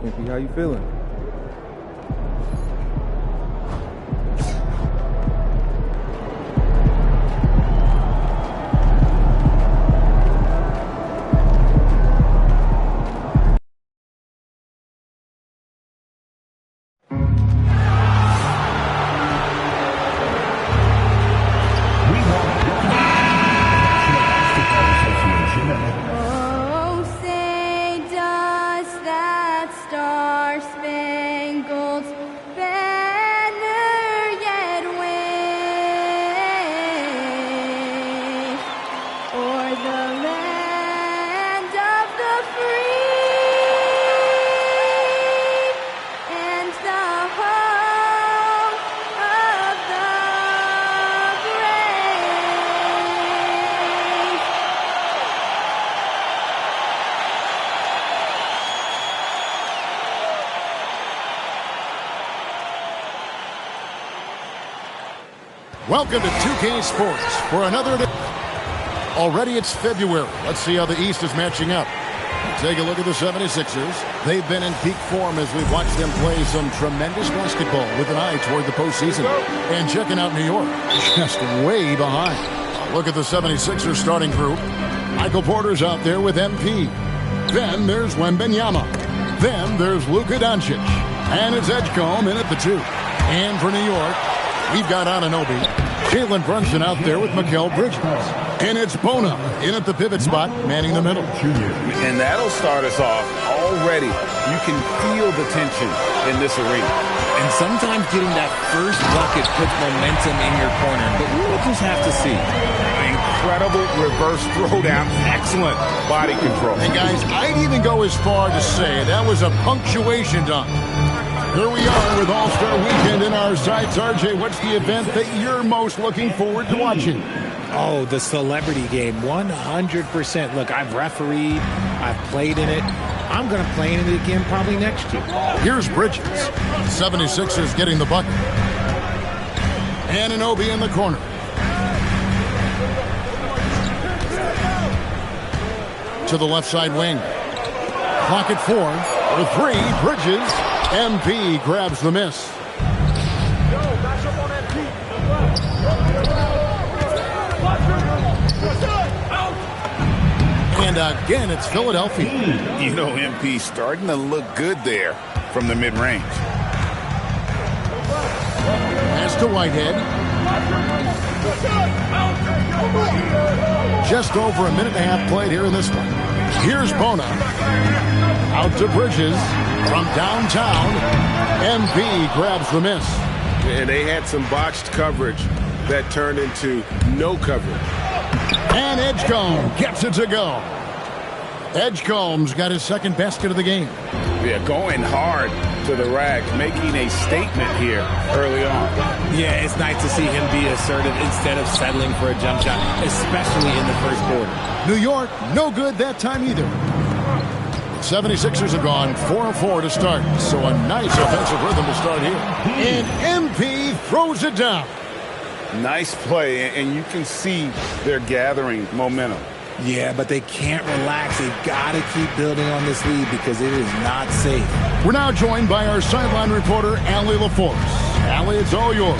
MP, how you feeling? Welcome to 2K Sports for another. Already it's February. Let's see how the East is matching up. Take a look at the 76ers. They've been in peak form as we've watched them play some tremendous basketball with an eye toward the postseason. And checking out New York, just way behind. Look at the 76ers starting group. Michael Porter's out there with MP. Then there's Wembanyama. Then there's Luka Doncic. And it's Edgecombe in at the 2. And for New York, we've got Anunoby. Jalen Brunson out there with Mikal Bridges. And it's Bona in at the pivot spot, manning the middle. And that'll start us off already. You can feel the tension in this arena. And sometimes getting that first bucket puts momentum in your corner. But we'll just have to see. Incredible reverse throwdown. Excellent body control. And guys, I'd even go as far to say that was a punctuation dunk. Here we are with All-Star Weekend in our sights. RJ, what's the event that you're most looking forward to watching? Oh, the celebrity game, 100%. Look, I've refereed, I've played in it. I'm going to play in it again probably next year. Here's Bridges. 76ers getting the bucket. Anunoby in the corner. To the left side wing. Clock at 4. For 3, Bridges. MP grabs the miss. And again, it's Philadelphia. You know, MP starting to look good there from the mid-range. Pass to Whitehead. Just over a minute and a half played here in this one. Here's Bona. Out to Bridges. From downtown, MP grabs the miss. And they had some botched coverage that turned into no coverage. And Edgecombe gets it to go. Edgecombe's got his second basket of the game. Yeah, going hard to the rack, making a statement here early on. Yeah, it's nice to see him be assertive instead of settling for a jump shot, especially in the first quarter. New York, no good that time either. 76ers have gone 4-4 to start, so a nice offensive rhythm to start here. And MP throws it down. Nice play, and you can see they're gathering momentum. Yeah, but they can't relax. They've got to keep building on this lead because it is not safe. We're now joined by our sideline reporter, Allie LaForce. Allie, it's all yours.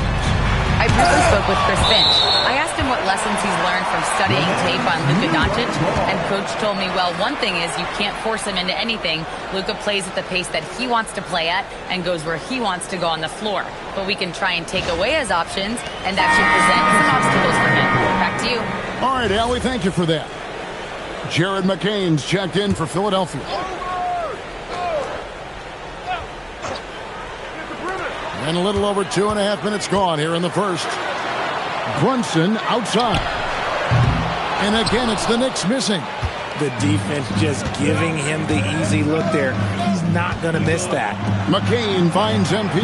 I briefly spoke with Chris Finch. I asked him what lessons he's learned from studying tape on Luka Doncic, and Coach told me, well, one thing is you can't force him into anything. Luka plays at the pace that he wants to play at and goes where he wants to go on the floor. But we can try and take away his options, and that should present some obstacles for him. Back to you. All right, Allie, thank you for that. Jared McCain's checked in for Philadelphia. And a little over 2.5 minutes gone here in the first. Brunson outside. And again, it's the Knicks missing. The defense just giving him the easy look there. He's not going to miss that. McCain finds MP.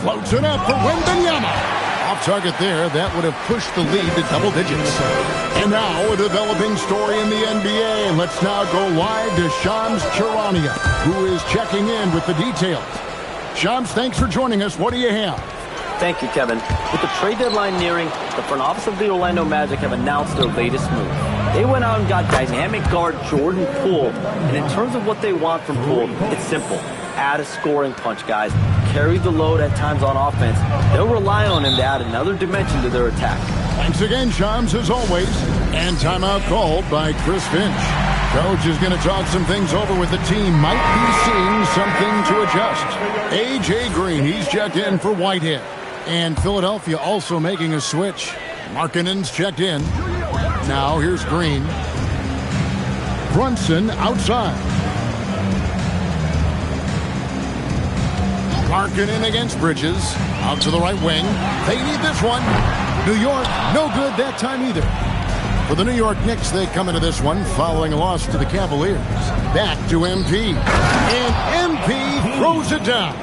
Floats it up for Wembanyama. Off target there. That would have pushed the lead to double digits. And now a developing story in the NBA. And let's now go live to Shams Charania, who is checking in with the details. Shams, thanks for joining us. What do you have? Thank you, Kevin. With the trade deadline nearing, the front office of the Orlando Magic have announced their latest move. They went out and got dynamic guard Jordan Poole. And in terms of what they want from Poole, it's simple. Add a scoring punch, guys. Carry the load at times on offense. They'll rely on him to add another dimension to their attack. Thanks again, Shams, as always. And timeout called by Chris Finch. Coach is going to talk some things over with the team. Might be seeing something to adjust. A.J. Green, he's checked in for Whitehead. And Philadelphia also making a switch. Markkanen's checked in. Now here's Green. Brunson outside. Markkanen against Bridges. Out to the right wing. They need this one. New York, no good that time either. For the New York Knicks, they come into this one following a loss to the Cavaliers. Back to MP. And MP throws it down.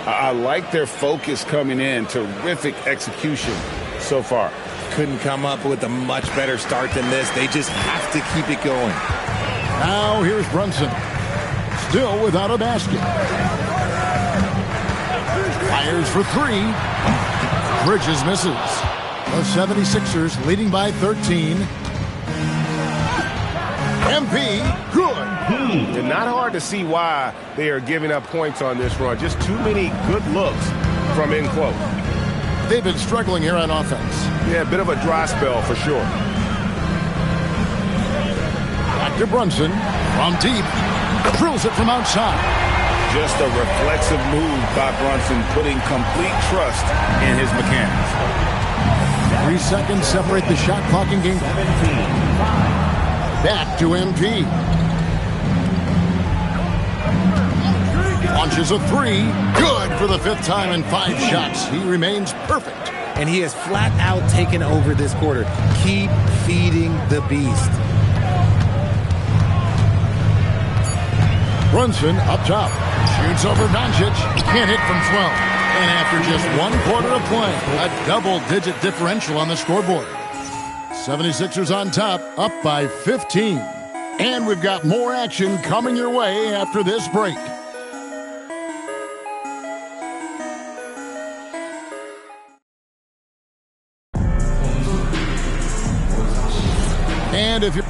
I like their focus coming in. Terrific execution so far. Couldn't come up with a much better start than this. They just have to keep it going. Now here's Brunson. Still without a basket. Fires for three. Bridges misses. The 76ers leading by 13. MP, good. And not hard to see why they are giving up points on this run. Just too many good looks from in close. They've been struggling here on offense. Yeah, a bit of a dry spell for sure. Back to Brunson. From deep. Drills it from outside. Just a reflexive move by Brunson, putting complete trust in his mechanics. 3 seconds separate the shot clock and game. Back to MP. Launches a three. Good for the 5th time in 5 shots. He remains perfect. And he has flat out taken over this quarter. Keep feeding the beast. Brunson up top. Shoots over Doncic. Can't hit from 12. And after just 1 quarter of play, a double-digit differential on the scoreboard. 76ers on top, up by 15. And we've got more action coming your way after this break. And if you're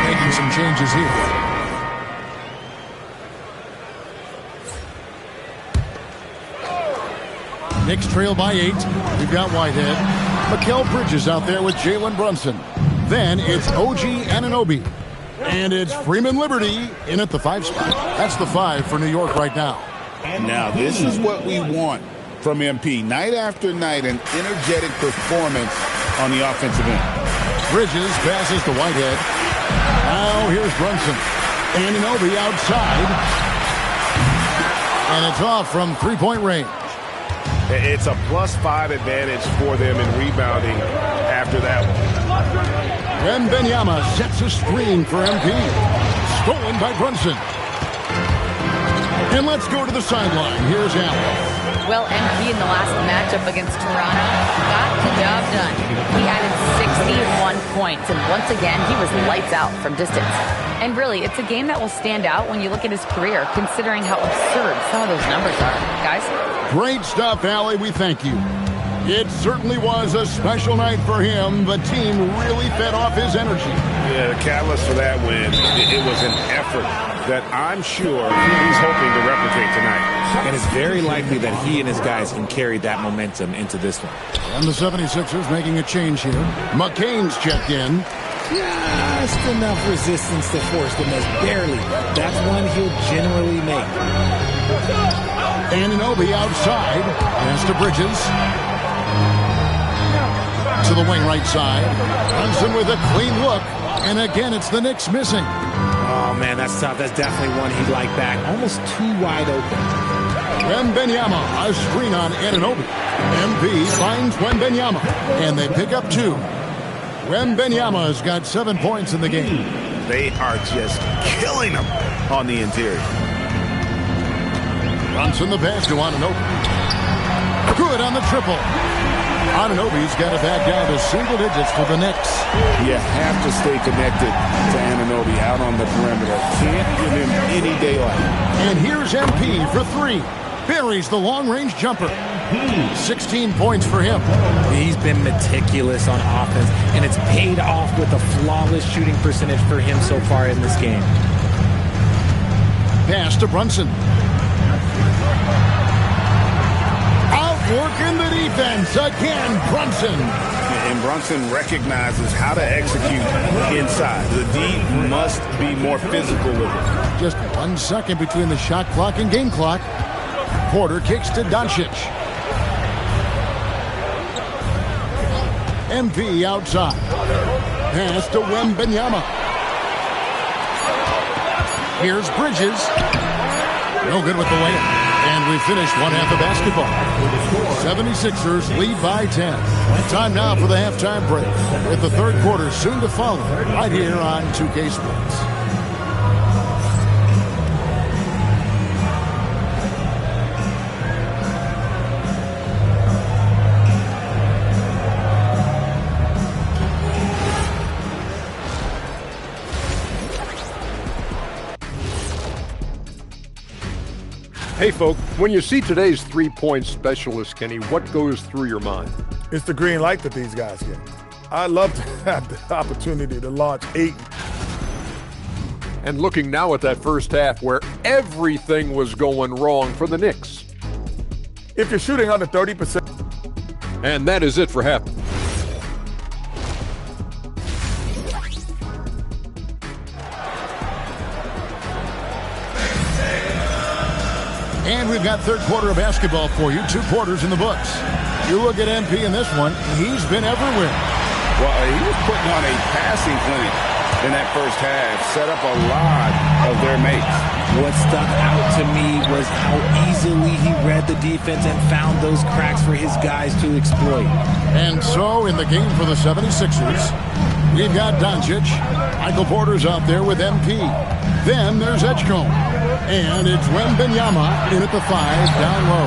making some changes here. Knicks trail by 8. We've got Whitehead. Mikal Bridges out there with Jalen Brunson. Then it's OG Anunoby. And it's Freeman Liberty in at the 5 spot. That's the 5 for New York right now. Now, this is what we want from MP. Night after night, an energetic performance on the offensive end. Bridges passes to Whitehead. Now here's Brunson. Anunoby outside. And it's off from 3-point range. It's a +5 advantage for them in rebounding after that one. Wembanyama sets a screen for MP. Stolen by Brunson. And let's go to the sideline. Here's Allen. Well, MP in the last matchup against Toronto got the job done. He added 61 points, and once again, he was lights out from distance. And really, it's a game that will stand out when you look at his career, considering how absurd some of those numbers are. Guys? Great stuff, Allie. We thank you. It certainly was a special night for him. The team really fed off his energy. Yeah, the catalyst for that win, it was an effort that I'm sure he's hoping to replicate tonight. And it's very likely that he and his guys can carry that momentum into this one. And the 76ers making a change here. McCain's checked in. Just enough resistance to force the miss. Barely. That's one he'll generally make. Anunoby outside. Pass to Bridges. To the wing right side. Brunson with a clean look. And again, it's the Knicks missing. Oh, man, that's tough. That's definitely one he'd like back. Almost too wide open. Wembanyama, a screen on Anunoby. MP finds Wembanyama. And they pick up 2. Wembanyama's got 7 points in the game. They are just killing them on the interior. Brunson the pass to Anunoby. Good on the triple. Anunoby's got it back down to single digits for the Knicks. You have to stay connected to Anunoby out on the perimeter. Can't give him any daylight. And here's MP for 3. Buries the long-range jumper. 16 points for him. He's been meticulous on offense, and it's paid off with a flawless shooting percentage for him so far in this game. Pass to Brunson. Outworking the defense. Again, Brunson. And Brunson recognizes how to execute inside. The D must be more physical with it. Just 1 second between the shot clock and game clock. Porter kicks to Doncic. MP outside. Pass to Wembanyama. Here's Bridges. No good with the layup. And we finished one half of basketball. 76ers lead by 10. Time now for the halftime break, with the third quarter soon to follow right here on 2K Sports. Hey, folk, when you see today's three-point specialist, Kenny, what goes through your mind? It's the green light that these guys get. I'd love to have the opportunity to launch 8. And looking now at that first half where everything was going wrong for the Knicks. If you're shooting under 30%. And that is it for half. And we've got third quarter of basketball for you. 2 quarters in the books. You look at MP in this one, he's been everywhere. Well, he was putting on a passing clinic in that first half, set up a lot of their mates. What stuck out to me was how easily he read the defense and found those cracks for his guys to exploit. And so in the game for the 76ers, we've got Doncic. Michael Porter's out there with MP. Then there's Edgecombe. And it's Wembanyama in at the 5, down low.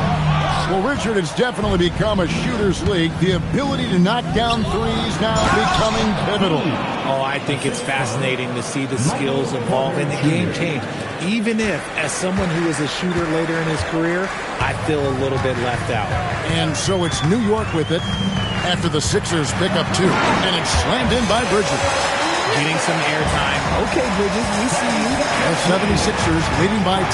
Well, Richard, it's definitely become a shooter's league. The ability to knock down threes now becoming pivotal. Oh, I think it's fascinating to see the skills evolve and the game change. Even if, as someone who was a shooter later in his career, I feel a little bit left out. And so it's New York with it after the Sixers pick up 2. And it's slammed in by Bridges. Getting some airtime. Okay, Bridges, we see you. The 76ers leading by 10.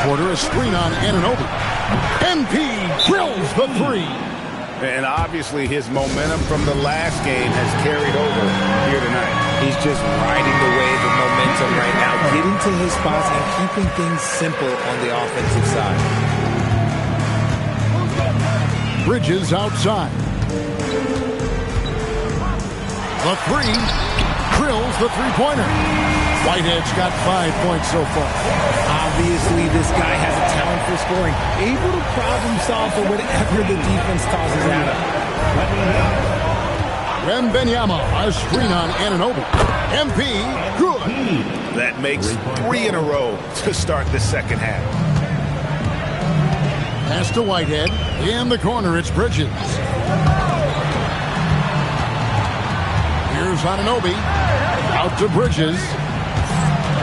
Porter, a screen on Anunoby. MP drills the 3. And obviously his momentum from the last game has carried over here tonight. He's just riding the wave of momentum right now, getting to his spots and keeping things simple on the offensive side. Bridges outside. The 3 drills the three-pointer. Whitehead's got 5 points so far. Obviously, this guy has a talent for scoring, able to problem solve for whatever the defense tosses at him. Wembanyama, a screen on Anunoby. MP, good. That makes 3 in a row to start the second half. Pass to Whitehead. In the corner, it's Bridges. Here's Anunoby. Out to Bridges.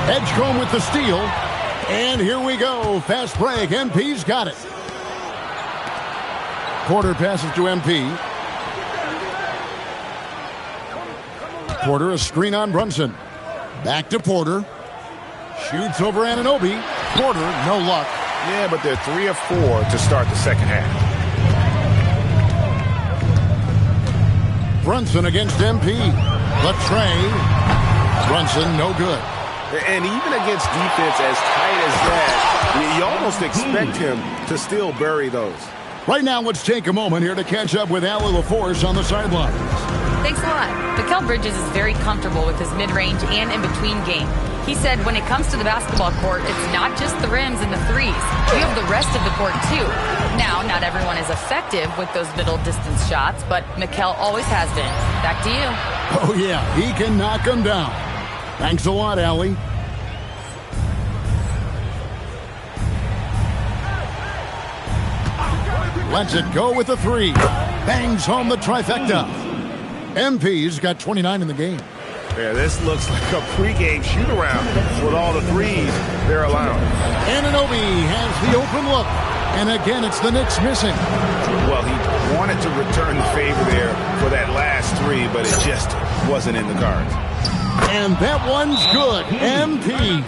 Edgecombe with the steal. And here we go. Fast break. MP's got it. Porter passes to MP. Porter, a screen on Brunson. Back to Porter. Shoots over Anunoby. Porter, no luck. Yeah, but they're 3 of 4 to start the second half. Brunson against MP. The tray. Brunson, no good. And even against defense as tight as that, you almost expect him to still bury those. Right now, let's take a moment here to catch up with Allie LaForce on the sidelines. Thanks a lot. Mikal Bridges is very comfortable with his mid-range and in-between game. He said when it comes to the basketball court, it's not just the rims and the threes. You have the rest of the court, too. Now, not everyone is effective with those middle-distance shots, but Mikal always has been. Back to you. Oh, yeah, he can knock them down. Thanks a lot, Allie. Lets it go with the 3. Bangs home the trifecta. MP's got 29 in the game. Yeah, this looks like a pregame shoot-around with all the threes they're allowing. Anunoby has the open look. And again, it's the Knicks missing. Well, he wanted to return the favor there for that last three, but it just wasn't in the cards. And that one's good. MP.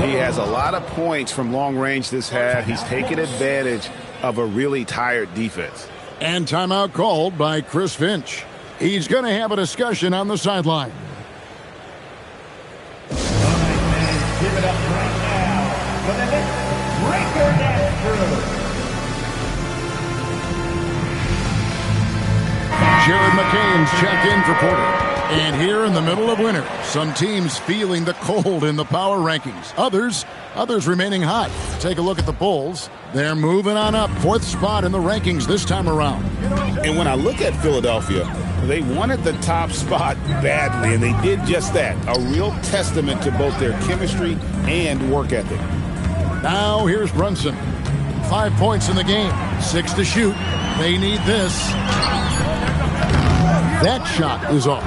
He has a lot of points from long range this half. He's taken advantage of a really tired defense. And timeout called by Chris Finch. He's going to have a discussion on the sideline. Give it up right now for the Knicks. Breaker dance crew. Jared McCain's checked in for Porter. And here in the middle of winter, some teams feeling the cold in the power rankings. Others remaining hot. Take a look at the Bulls. They're moving on up. 4th spot in the rankings this time around. And when I look at Philadelphia, they wanted the top spot badly, and they did just that. A real testament to both their chemistry and work ethic. Now here's Brunson. 5 points in the game. 6 to shoot. They need this. That shot is off.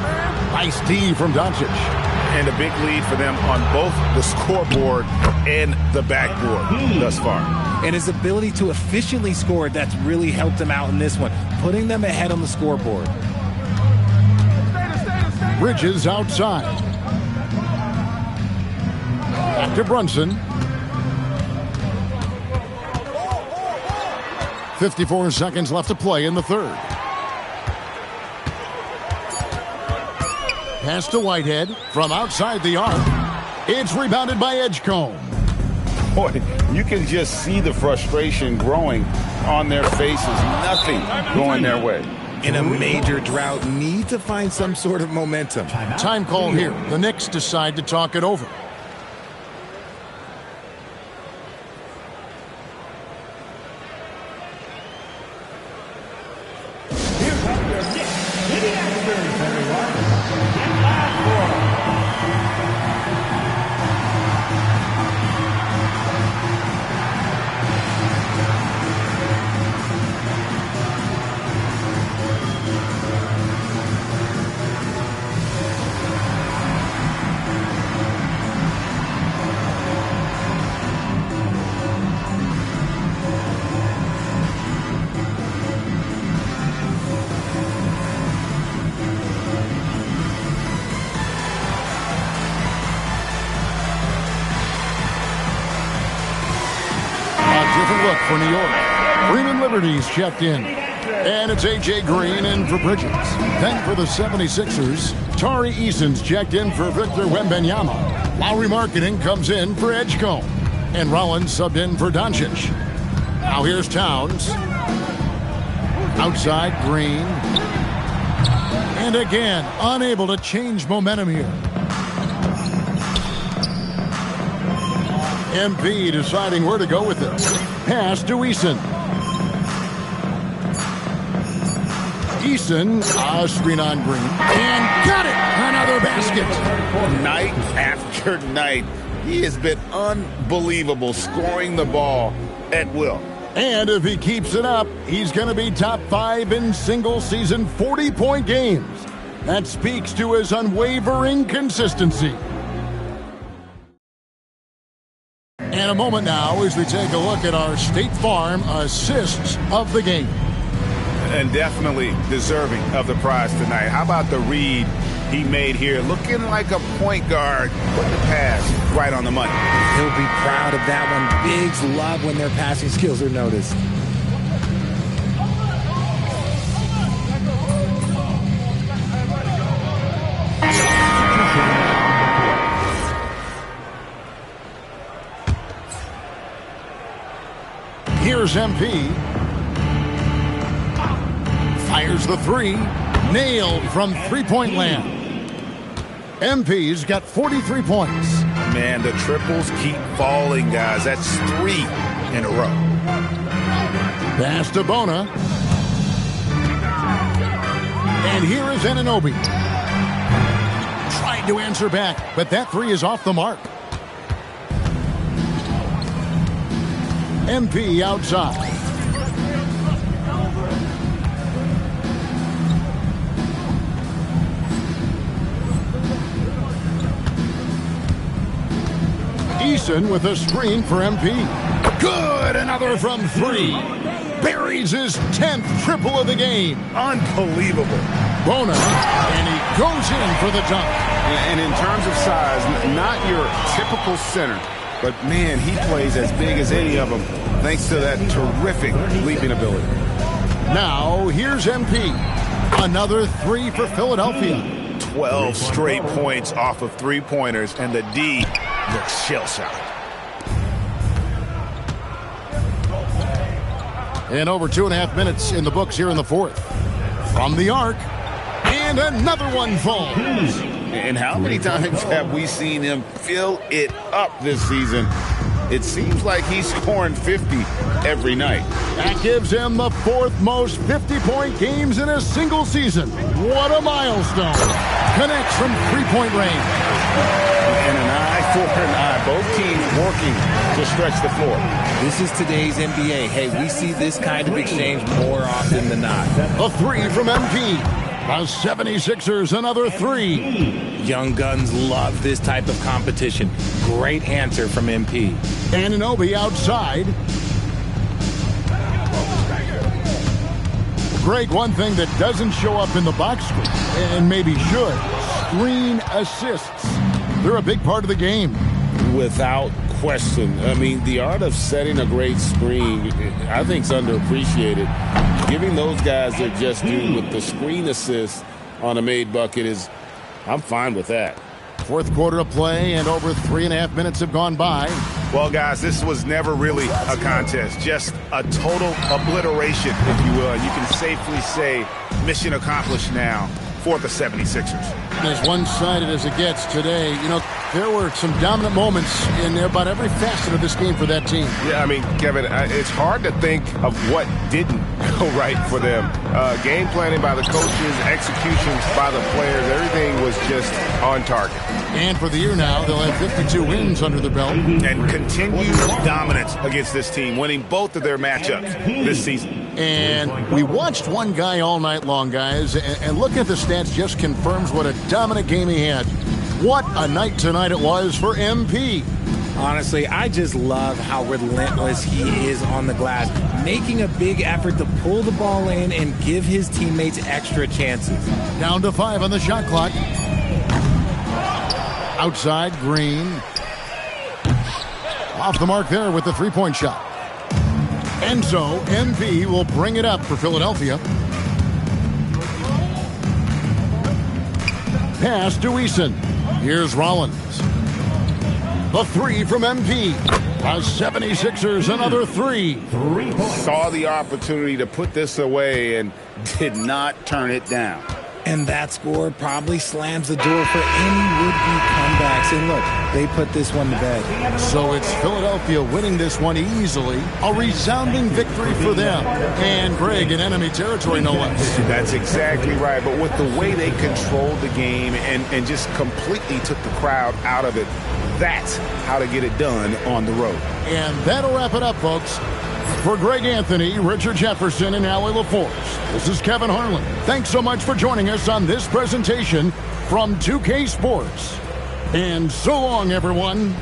Nice D from Doncic. And a big lead for them on both the scoreboard and the backboard thus far. And his ability to efficiently score, that's really helped him out in this one, putting them ahead on the scoreboard. Bridges outside. Back to Brunson. 54 seconds left to play in the third. Pass to Whitehead from outside the arc. It's rebounded by Edgecombe. Boy, you can just see the frustration growing on their faces. Nothing going their way. In a major drought, need to find some sort of momentum. Time call here. The Knicks decide to talk it over. Here comes your Knicks to the Astros, everyone. And last quarter. Look for New York. Freeman Liberty's checked in. And it's A.J. Green in for Bridges. Then for the 76ers, Tari Eason's checked in for Victor Wembanyama. Lowry Marketing comes in for Edgecombe. And Rollins subbed in for Doncic. Now here's Towns. Outside, Green. And again, unable to change momentum here. MP deciding where to go with it. Pass to Eason. Eason, screen on Green. And got it! Another basket. Night after night, he has been unbelievable scoring the ball at will. And if he keeps it up, he's going to be top 5 in single-season 40-point games. That speaks to his unwavering consistency. And a moment now as we take a look at our State Farm assists of the game. And definitely deserving of the prize tonight. How about the read he made here? Looking like a point guard. Put the pass right on the money. He'll be proud of that one. Bigs love when their passing skills are noticed. Here's MP. Fires the three. Nailed from three-point land. MP's got 43 points. Man, the triples keep falling, guys. That's 3 in a row. Pass to Bona. And here is Anunoby. Trying to answer back, but that three is off the mark. MP outside. Eason with a screen for MP. Good, another from 3. Buries his 10th triple of the game. Unbelievable. Bona, and he goes in for the dunk. And in terms of size, not your typical center, but man, he plays as big as any of them thanks to that terrific leaping ability. Now, here's MP. Another 3 for Philadelphia. 12 straight points off of three-pointers, and the D looks shell-shocked. And over 2.5 minutes in the books here in the fourth. From the arc, and another one falls. And how many times have we seen him fill it up this season? It seems like he's scoring 50 every night. That gives him the 4th most 50-point games in a single season. What a milestone. Connects from three-point range. And an eye for an eye. Both teams working to stretch the floor. This is today's NBA. Hey, we see this kind of exchange more often than not. A 3 from MP. The 76ers, another 3. Young guns love this type of competition. Great answer from MP. Anunoby outside. Greg, one thing that doesn't show up in the box score, and maybe should, screen assists. They're a big part of the game. Without question. I mean, the art of setting a great screen, I think, is underappreciated. Giving those guys their just due with the screen assist on a made bucket is, I'm fine with that. Fourth quarter of play, and over 3.5 minutes have gone by. Well, guys, this was never really a contest, just a total obliteration, if you will. And you can safely say mission accomplished now for the 76ers. As one-sided as it gets today, you know, there were some dominant moments in about every facet of this game for that team. Yeah, I mean, Kevin, it's hard to think of what didn't go right for them. Game planning by the coaches, executions by the players, everything was just on target. And for the year now, they'll have 52 wins under their belt. And continued dominance against this team, winning both of their matchups this season. And we watched one guy all night long, guys, and looking at the stats just confirms what a dominant game he had. What a night tonight it was for MP. Honestly, I just love how relentless he is on the glass, making a big effort to pull the ball in and give his teammates extra chances. Down to 5 on the shot clock. Outside, Green. Off the mark there with the three-point shot. And so, MP will bring it up for Philadelphia. Pass to Eason. Here's Rollins. The 3 from MP. The 76ers, another 3. Saw the opportunity to put this away and did not turn it down. And that score probably slams the door for any would-be comebacks. And look, they put this one to bed. So it's Philadelphia winning this one easily. A resounding victory for them. And Greg in enemy territory, no less. That's exactly right. But with the way they controlled the game and just completely took the crowd out of it, that's how to get it done on the road. And that'll wrap it up, folks. For Greg Anthony, Richard Jefferson, and Allie LaForce, this is Kevin Harlan. Thanks so much for joining us on this presentation from 2K Sports. And so long, everyone.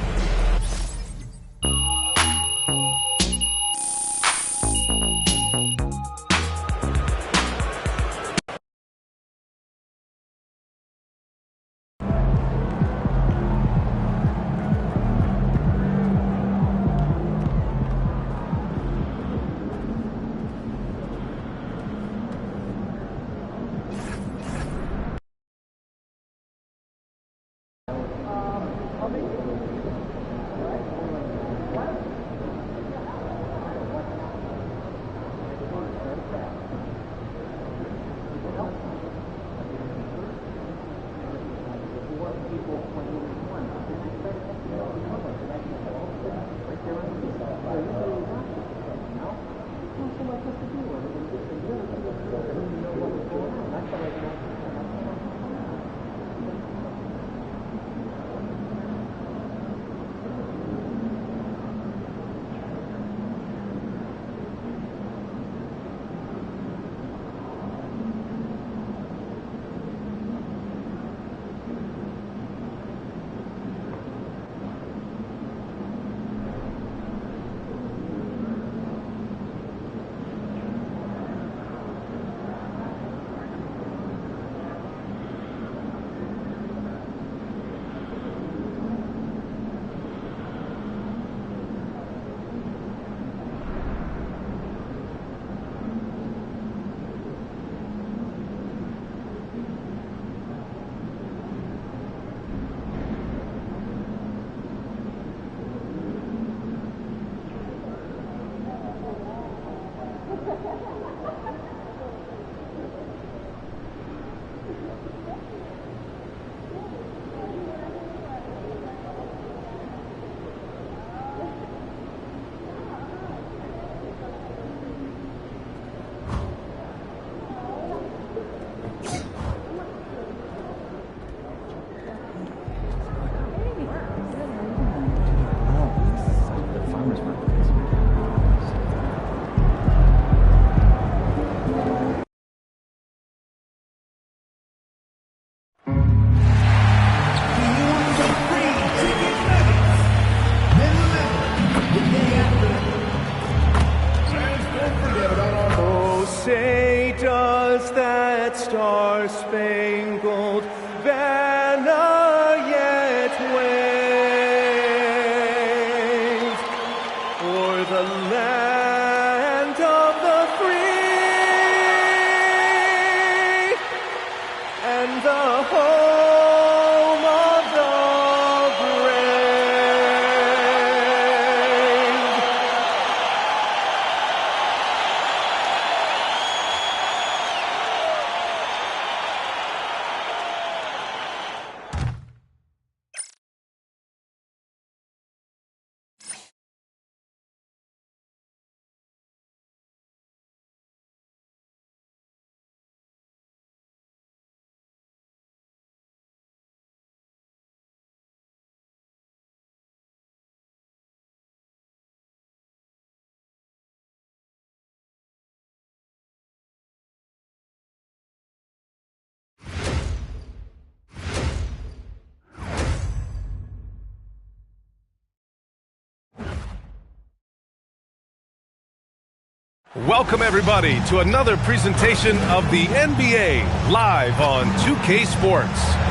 Welcome, everybody, to another presentation of the NBA live on 2K Sports.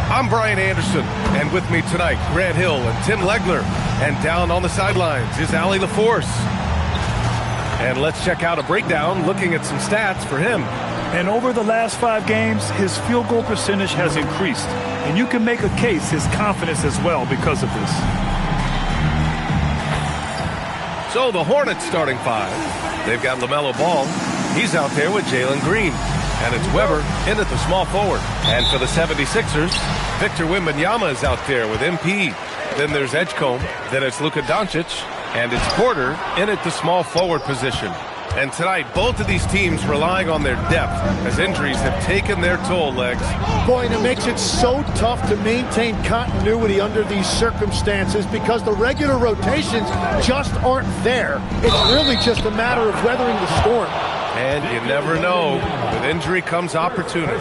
I'm Brian Anderson, and with me tonight, Grant Hill and Tim Legler. And down on the sidelines is Allie LaForce. And let's check out a breakdown looking at some stats for him. And over the last 5 games, his field goal percentage has increased. And you can make a case his confidence as well because of this. So the Hornets starting 5. They've got LaMelo Ball. He's out there with Jalen Green. And it's Weber in at the small forward. And for the 76ers, Victor Wembanyama is out there with MP. Then there's Edgecombe. Then it's Luka Doncic. And it's Porter in at the small forward position. And tonight, both of these teams relying on their depth as injuries have taken their toll, Legs. Boy, and it makes it so tough to maintain continuity under these circumstances because the regular rotations just aren't there. It's really just a matter of weathering the storm. And you never know. With injury comes opportunity.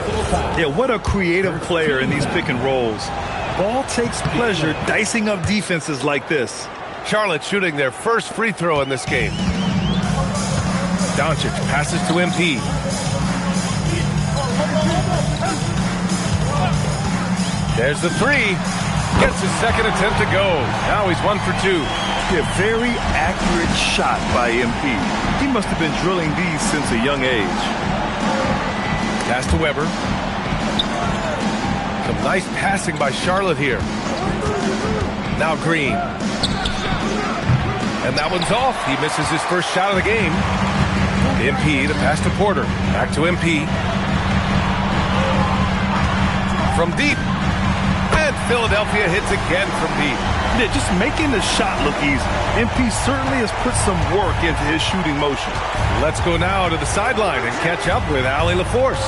Yeah, what a creative player in these pick and rolls. Ball takes pleasure dicing up defenses like this. Charlotte shooting their first free throw in this game. Doncic passes to MP. There's the 3. Gets his second attempt to go. Now he's 1 for 2. A very accurate shot by MP. He must have been drilling these since a young age. Pass to Weber. Some nice passing by Charlotte here. Now Green. And that one's off. He misses his first shot of the game. MP to pass to Porter. Back to MP. From deep. And Philadelphia hits again from deep. Yeah, just making the shot look easy. MP certainly has put some work into his shooting motion. Let's go now to the sideline and catch up with Allie LaForce.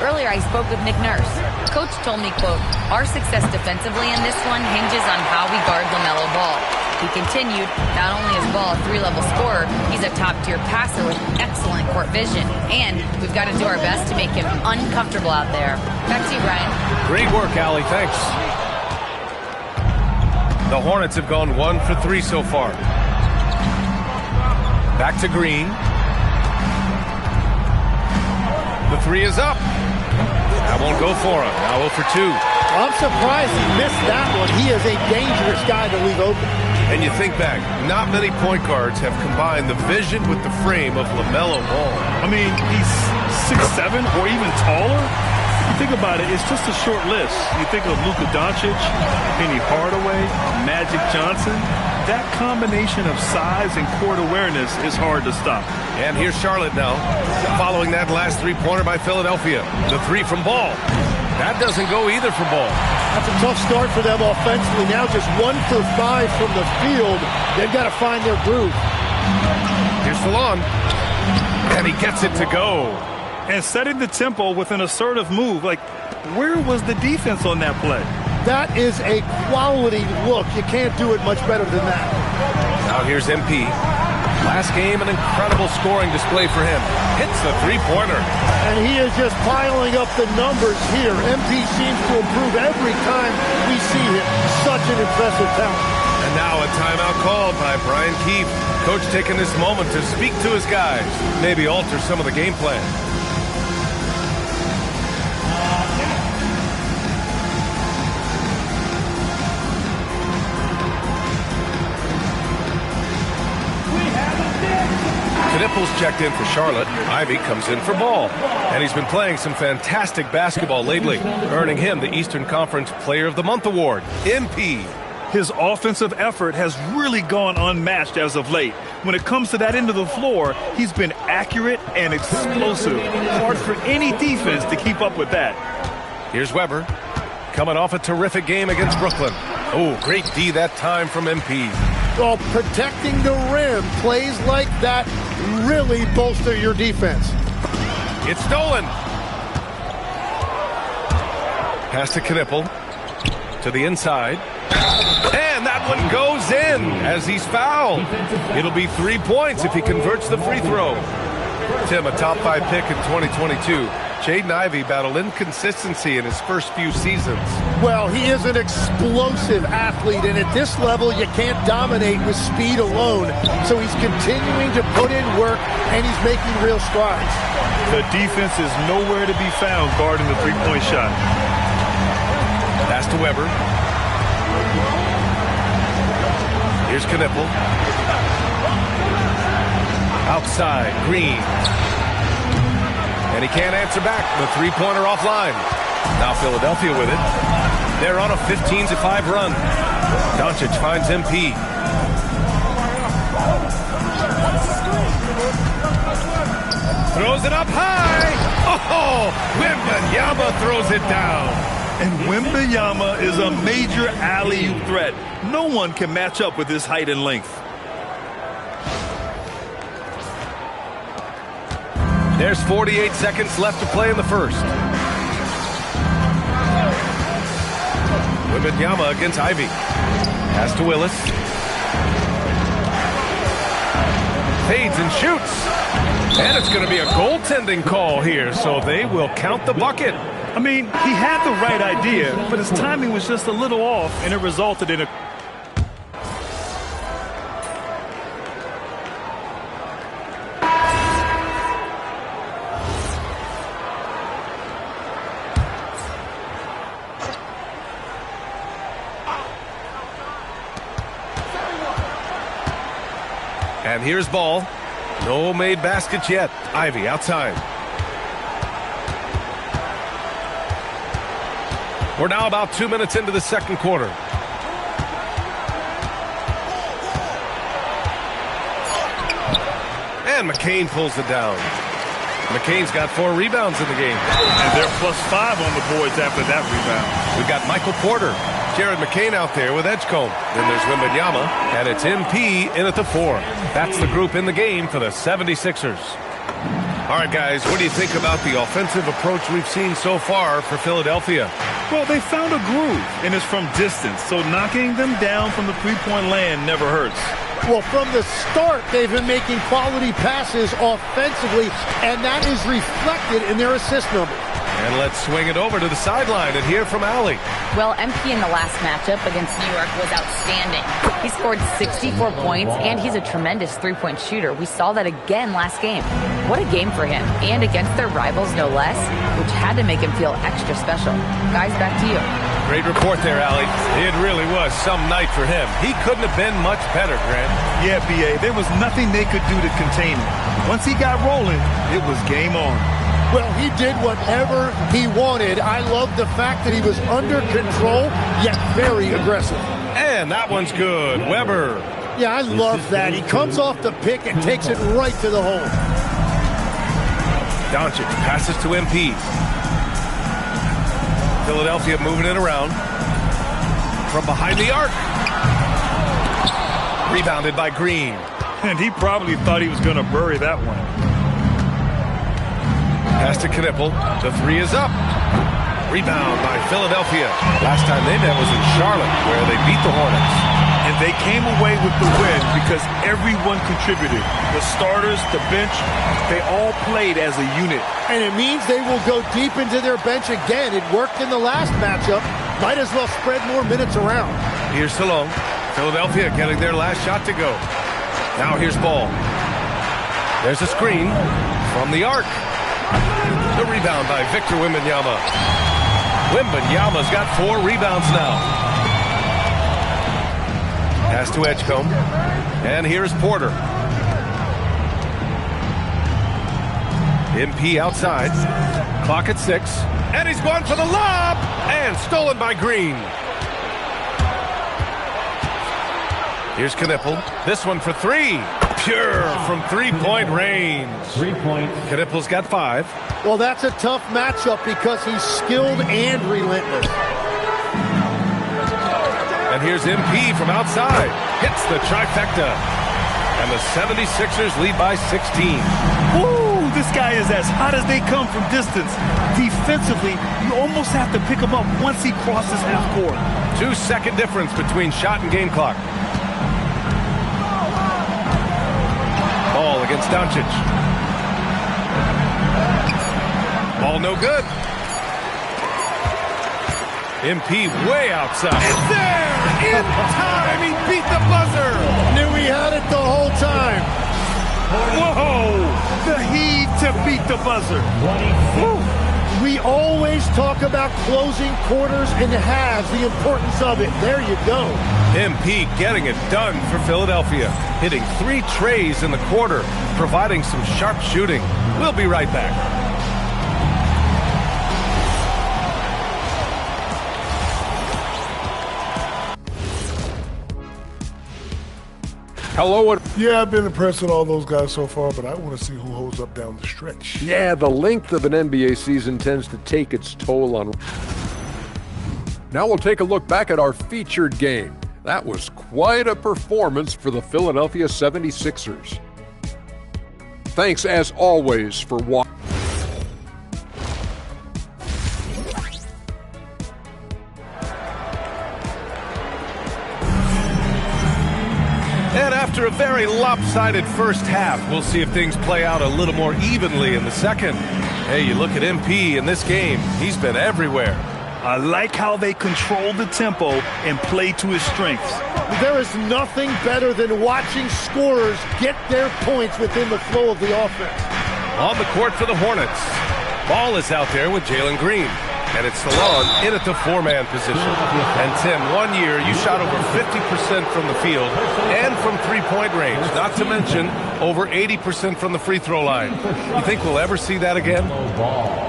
Earlier, I spoke with Nick Nurse. Coach told me, quote, our success defensively in this one hinges on how we guard LaMelo Ball. He continued, not only is Ball a 3-level scorer, he's a top-tier passer with excellent court vision. And we've got to do our best to make him uncomfortable out there. Back to you, Brian. Great work, Allie. Thanks. The Hornets have gone 1 for 3 so far. Back to Green. The 3 is up. That won't go for him. Now 0 for 2. I'm surprised he missed that one. He is a dangerous guy to leave open. And you think back, not many point guards have combined the vision with the frame of LaMelo Ball. I mean, he's 6'7" or even taller. You think about it, it's just a short list. You think of Luka Doncic, Penny Hardaway, Magic Johnson. That combination of size and court awareness is hard to stop. And here's Charlotte now, following that last 3-pointer by Philadelphia. The 3 from Ball. That doesn't go either for Ball. That's a tough start for them offensively. Now just 1 for 5 from the field. They've got to find their groove. Here's Fallon. And he gets it to go. And setting the tempo with an assertive move. Like, where was the defense on that play? That is a quality look. You can't do it much better than that. Now here's MP. Last game, an incredible scoring display for him. Hits the 3-pointer. And he is just piling up the numbers here. MP seems to improve every time we see him. Such an impressive talent. And now a timeout called by Brian Keefe. Coach taking this moment to speak to his guys. Maybe alter some of the game plan. Knipples checked in for Charlotte. Ivy comes in for Ball. And he's been playing some fantastic basketball lately, earning him the Eastern Conference Player of the Month award. MP. His offensive effort has really gone unmatched as of late. When it comes to that end of the floor, he's been accurate and explosive. Hard for any defense to keep up with that. Here's Weber, coming off a terrific game against Brooklyn. Oh, great D that time from MP. Well, protecting the rim, plays like that really bolster your defense. It's stolen. Pass to Knippel. To the inside. And that one goes in as he's fouled. It'll be 3 points if he converts the free throw. Tim, a top 5 pick in 2022. Jaden Ivey battled inconsistency in his first few seasons. Well, he is an explosive athlete, and at this level, you can't dominate with speed alone. So he's continuing to put in work, and he's making real strides. The defense is nowhere to be found guarding the three-point shot. Pass to Weber. Here's Knipple. Outside, Green. And he can't answer back. The three-pointer offline. Now Philadelphia with it. They're on a 15-5 run. Doncic finds MP. Throws it up high. Oh, Wembanyama throws it down. And Wembanyama is a major alley-oop threat. No one can match up with his height and length. There's 48 seconds left to play in the first. Wembanyama against Ivey. Pass to Willis. Fades and shoots. And it's going to be a goaltending call here, so they will count the bucket. I mean, he had the right idea, but his timing was just a little off, and it resulted in a... And here's ball. No made baskets yet. Ivey outside. We're now about 2 minutes into the second quarter. And McCain pulls it down. McCain's got 4 rebounds in the game. And they're +5 on the boards after that rebound. We've got Michael Porter. Jared McCain out there with Edgecombe. Then there's Wembanyama, and it's MP in at the 4. That's the group in the game for the 76ers. All right, guys, what do you think about the offensive approach we've seen so far for Philadelphia? Well, they found a groove, and it's from distance, so knocking them down from the three-point land never hurts. Well, from the start, they've been making quality passes offensively, and that is reflected in their assist number. And let's swing it over to the sideline and hear from Allie. Well, MP in the last matchup against New York was outstanding. He scored 64 points, and he's a tremendous three-point shooter. We saw that again last game. What a game for him, and against their rivals no less, which had to make him feel extra special. Guys, back to you. Great report there, Allie. It really was some night for him. He couldn't have been much better, Grant. Yeah, B.A., there was nothing they could do to contain him. Once he got rolling, it was game on. Well, he did whatever he wanted. I love the fact that he was under control, yet very aggressive. And that one's good. Weber. Yeah, I love that. He comes off the pick and takes it right to the hole. Doncic passes to MP. Philadelphia moving it around. From behind the arc. Rebounded by Green. And he probably thought he was going to bury that one. Pass to Knipple. The 3 is up. Rebound by Philadelphia. Last time they met was in Charlotte, where they beat the Hornets. And they came away with the win because everyone contributed. The starters, the bench, they all played as a unit. And it means they will go deep into their bench again. It worked in the last matchup. Might as well spread more minutes around. Here's Salone. Philadelphia getting their last shot to go. Now here's Ball. There's a screen from the arc. The rebound by Victor Wembanyama. Wembanyama's got 4 rebounds now. Pass to Edgecombe. And here's Porter. MP outside. Clock at 6. And he's going for the lob. And stolen by Green. Here's Knipple. This one for 3. Pure from three-point range. 3 points. Knipple's got 5. Well, that's a tough matchup because he's skilled and relentless. And here's MP from outside. Hits the trifecta. And the 76ers lead by 16. Woo! This guy is as hot as they come from distance. Defensively, you almost have to pick him up once he crosses half court. 2-second difference between shot and game clock. Ball against Doncic. Ball no good. MP way outside. It's there! In time! He beat the buzzer! Knew he had it the whole time. Whoa! The heave to beat the buzzer. Woo. We always talk about closing quarters and halves, the importance of it. There you go. MP getting it done for Philadelphia. Hitting 3 trays in the quarter, providing some sharp shooting. We'll be right back. Hello. Yeah, I've been impressed with all those guys so far, but I want to see who holds up down the stretch. Yeah, the length of an NBA season tends to take its toll on. Now we'll take a look back at our featured game. That was quite a performance for the Philadelphia 76ers. Thanks as always for watching. And after a very lopsided first half, we'll see if things play out a little more evenly in the second. Hey, you look at MP in this game, he's been everywhere. I like how they control the tempo and play to his strengths. There is nothing better than watching scorers get their points within the flow of the offense. On the court for the Hornets. Ball is out there with Jalen Green. And it's Salon in at the 4-man position. And Tim, 1 year you shot over 50% from the field and from three-point range, not to mention over 80% from the free throw line. You think we'll ever see that again?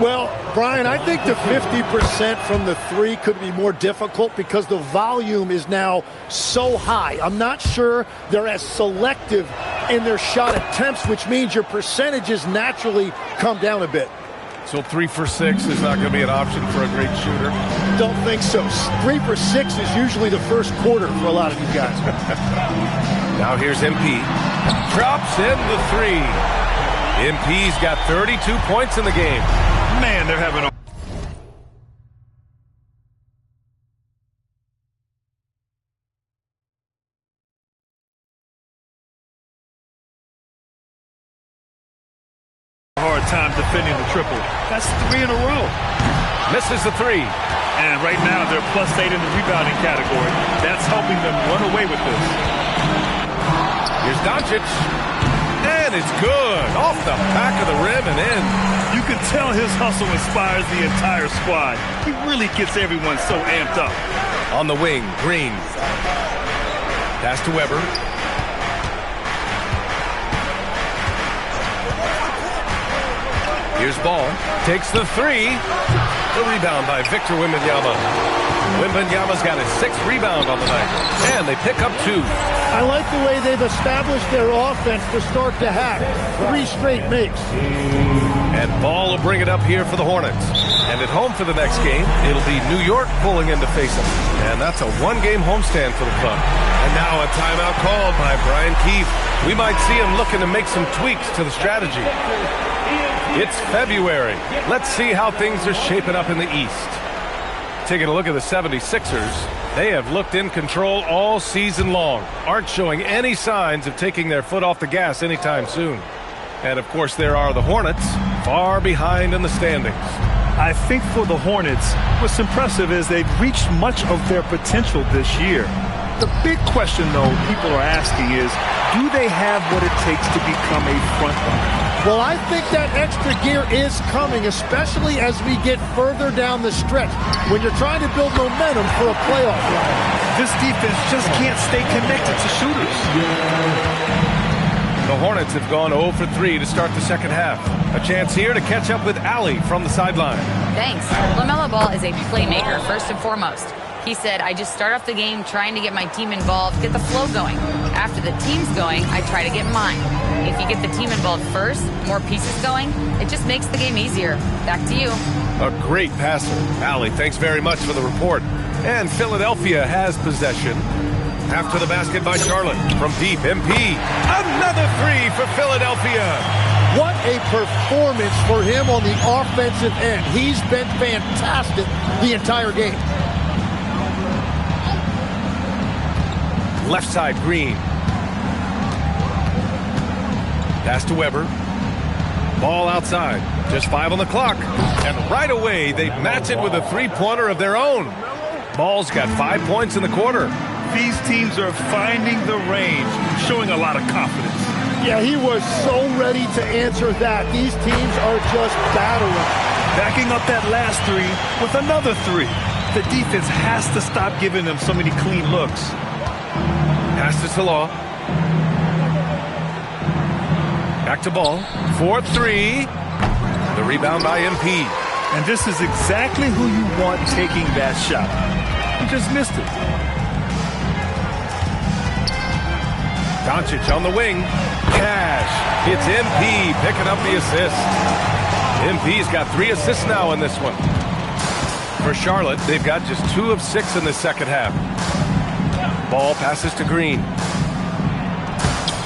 Well, Brian, I think the 50% from the three could be more difficult because the volume is now so high. I'm not sure they're as selective in their shot attempts, which means your percentages naturally come down a bit. So 3 for 6 is not going to be an option for a great shooter? Don't think so. 3 for 6 is usually the first quarter for a lot of these guys. Now here's MP. Drops in the 3. MP's got 32 points in the game. Man, they're having a hard time defending the triple. That's 3 in a row. Misses the 3. And right now they're +8 in the rebounding category. That's helping them run away with this. Here's Doncic. And it's good. Off the back of the rim and in. You can tell his hustle inspires the entire squad. He really gets everyone so amped up. On the wing, Green. Pass to Weber. Here's Ball. Takes the 3. The rebound by Victor Wembanyama. Wembanyama's got his 6th rebound on the night. And they pick up 2. I like the way they've established their offense to start the half. 3 straight makes. And Ball will bring it up here for the Hornets. And at home for the next game, it'll be New York pulling in to face them. And that's a 1-game homestand for the club. And now a timeout called by Brian Keefe. We might see him looking to make some tweaks to the strategy. It's February. Let's see how things are shaping up in the East. Taking a look at the 76ers, they have looked in control all season long, aren't showing any signs of taking their foot off the gas anytime soon. And of course there are the Hornets, far behind in the standings. I think for the Hornets, what's impressive is they've reached much of their potential this year. The big question, though, people are asking is, do they have what it takes to become a front runner? Well, I think that extra gear is coming, especially as we get further down the stretch, when you're trying to build momentum for a playoff run. This defense just can't stay connected to shooters. The Hornets have gone 0 for 3 to start the second half. A chance here to catch up with Allie from the sideline. Thanks. LaMelo Ball is a playmaker, first and foremost. He said, I just start off the game trying to get my team involved, get the flow going. After the team's going, I try to get mine. If you get the team involved first, more pieces going, it just makes the game easier. Back to you. A great passer. Allie, thanks very much for the report. And Philadelphia has possession. After the basket by Charlotte. From deep, MP. Another 3 for Philadelphia. What a performance for him on the offensive end. He's been fantastic the entire game. Left side, Green. Pass to Weber. Ball outside. Just 5 on the clock. And right away, they match it with a three-pointer of their own. Ball's got 5 points in the quarter. These teams are finding the range, showing a lot of confidence. Yeah, he was so ready to answer that. These teams are just battling. Backing up that last three with another three. The defense has to stop giving them so many clean looks. Pass to Salah. Back to Ball. 4-3. The rebound by MP. And this is exactly who you want taking that shot. He just missed it. Doncic on the wing. Cash. It's MP picking up the assist. MP's got 3 assists now in this one. For Charlotte, they've got just 2 of 6 in the second half. Ball passes to Green.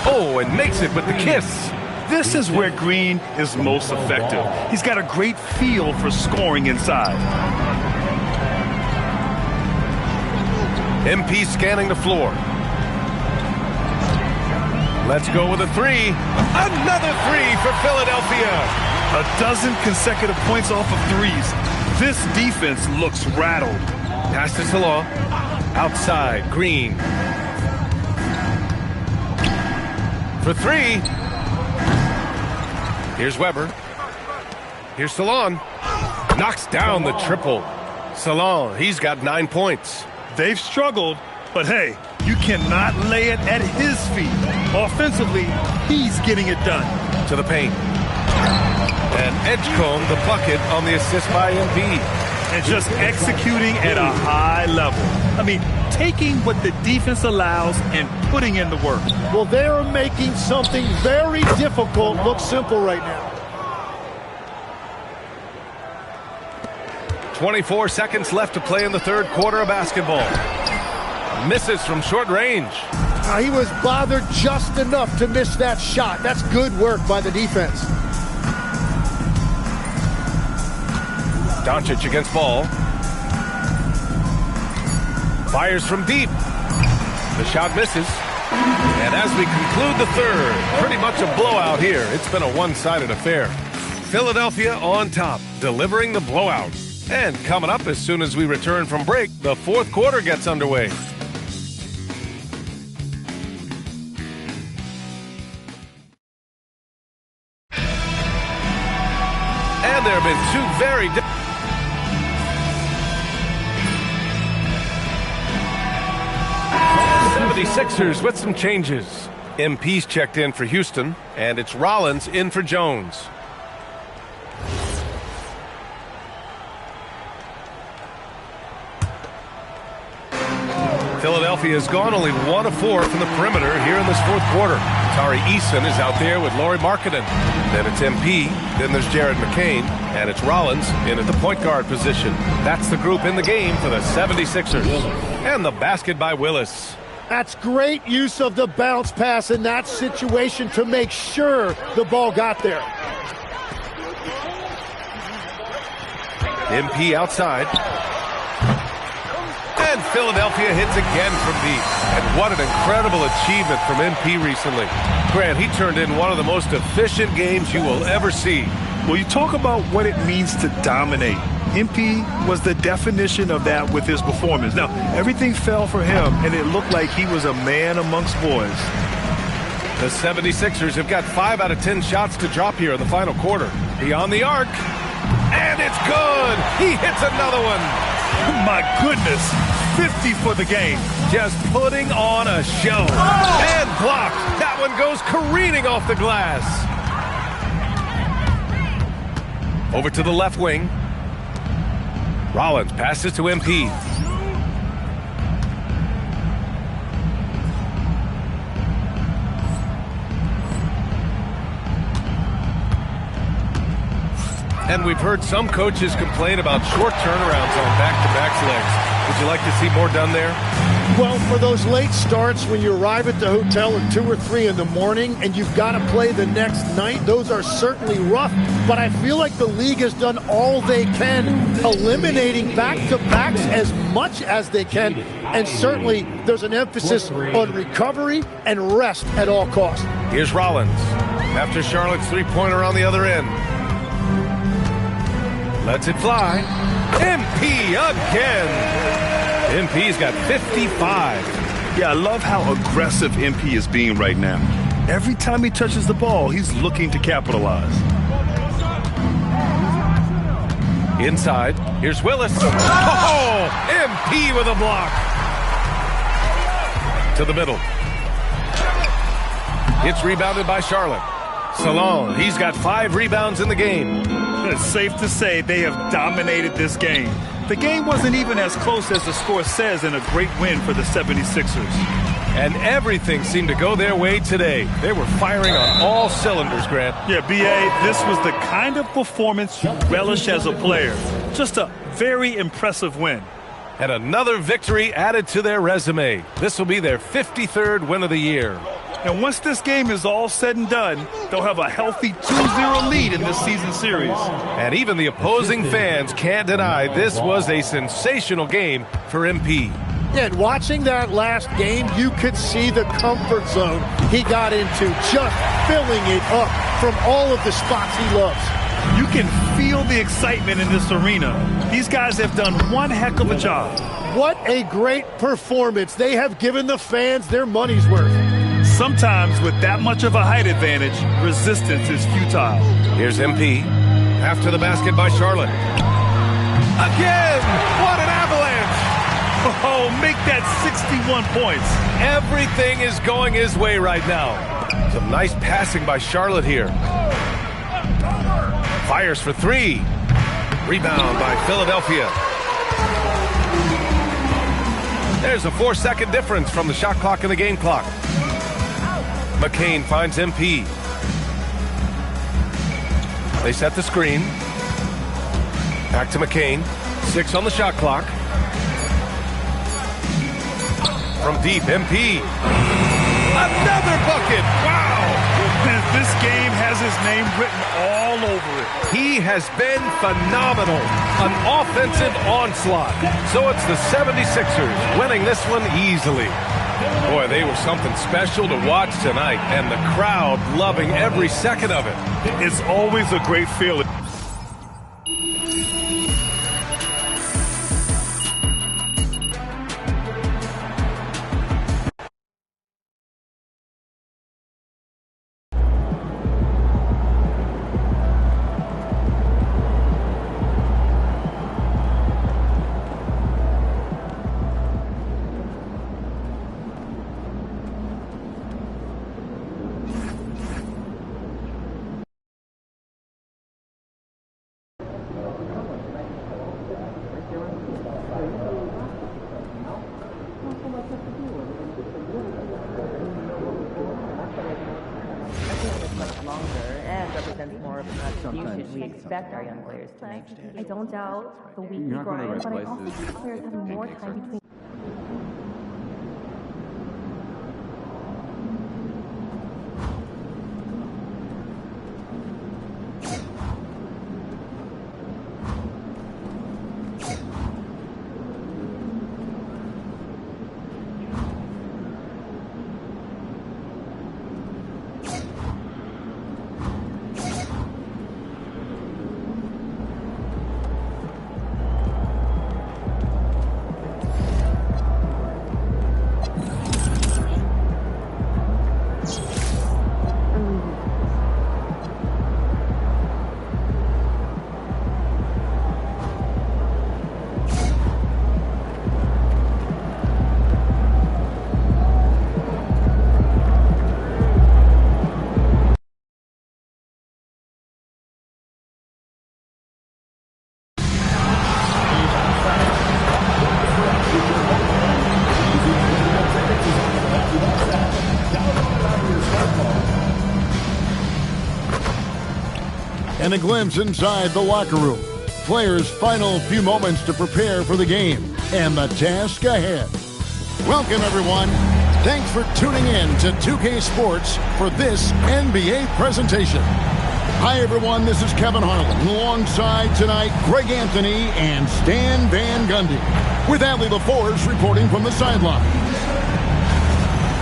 Oh, and makes it with the kiss. This is where Green is most effective. He's got a great feel for scoring inside. MP scanning the floor. Let's go with a 3. Another 3 for Philadelphia. A dozen consecutive points off of threes. This defense looks rattled. Pass to Salah. Outside, Green. For 3. Here's Weber. Here's Salon. Knocks down the triple. Salon, he's got 9 points. They've struggled, but hey, you cannot lay it at his feet. Offensively, he's getting it done. To the paint. And Edgecombe, the bucket on the assist by MP. And just executing at a high level. I mean, taking what the defense allows and putting in the work. Well, they're making something very difficult look simple right now. 24 seconds left to play in the third quarter of basketball. Misses from short range. He was bothered just enough to miss that shot. That's good work by the defense. Doncic against Ball. Fires from deep. The shot misses. And as we conclude the third, pretty much a blowout here. It's been a one-sided affair. Philadelphia on top, delivering the blowout. And coming up as soon as we return from break, the fourth quarter gets underway. And there have been 2 very 76ers with some changes. MP's checked in for Houston, and it's Rollins in for Jones. Philadelphia has gone only 1 of 4 from the perimeter here in this fourth quarter. Tari Eason is out there with Lauri Markkanen. Then it's MP, then there's Jared McCain, and it's Rollins in at the point guard position. That's the group in the game for the 76ers. And the basket by Willis. That's great use of the bounce pass in that situation to make sure the ball got there. MP outside. And Philadelphia hits again from deep. And what an incredible achievement from MP recently. Grant, he turned in one of the most efficient games you will ever see. Well, you talk about what it means to dominate. MP was the definition of that with his performance. Now, everything fell for him, and it looked like he was a man amongst boys. The 76ers have got 5 out of 10 shots to drop here in the final quarter. Beyond the arc. And it's good. He hits another one. My goodness. 50 for the game. Just putting on a show. And blocked. That one goes careening off the glass. Over to the left wing. Rollins passes to MP. And we've heard some coaches complain about short turnarounds on back-to-back legs. Would you like to see more done there? Well, for those late starts when you arrive at the hotel at 2 or 3 in the morning and you've got to play the next night, those are certainly rough. But I feel like the league has done all they can, eliminating back-to-backs as much as they can. And certainly there's an emphasis on recovery and rest at all costs. Here's Rollins after Charlotte's three-pointer on the other end. Lets it fly. MP again. MP's got 55. Yeah, I love how aggressive MP is being right now. Every time he touches the ball, he's looking to capitalize. Inside, here's Willis. Oh, MP with a block. To the middle. It's rebounded by Charlotte. Salon, he's got 5 rebounds in the game. It's safe to say they have dominated this game. The game wasn't even as close as the score says, and a great win for the 76ers. And everything seemed to go their way today. They were firing on all cylinders, Grant. Yeah, B.A., this was the kind of performance you relish as a player. Just a very impressive win. And another victory added to their resume. This will be their 53rd win of the year. And once this game is all said and done, they'll have a healthy 2-0 lead in this season series. And even the opposing fans can't deny this was a sensational game for MP. Yeah, and watching that last game, you could see the comfort zone he got into, just filling it up from all of the spots he loves. You can feel the excitement in this arena. These guys have done one heck of a job. What a great performance. They have given the fans their money's worth. Sometimes with that much of a height advantage, resistance is futile. Here's MP. After the basket by Charlotte. Again! What an avalanche! Oh, make that 61 points. Everything is going his way right now. Some nice passing by Charlotte here. Fires for 3. Rebound by Philadelphia. There's a 4-second difference from the shot clock and the game clock. McCain finds MP. They set the screen. Back to McCain. 6 on the shot clock. From deep, MP. Another bucket! Wow! This game has his name written all over it. He has been phenomenal. An offensive onslaught. So it's the 76ers winning this one easily. Boy, they were something special to watch tonight, and the crowd loving every second of it. It's always a great feeling. We expect our young players to make. I don't doubt the weekly grind, but I also think players having more time between. And a glimpse inside the locker room. Players' final few moments to prepare for the game and the task ahead. Welcome, everyone. Thanks for tuning in to 2K Sports for this NBA presentation. Hi, everyone. This is Kevin Harlan. Alongside tonight, Greg Anthony and Stan Van Gundy, with Adley LaForce reporting from the sideline.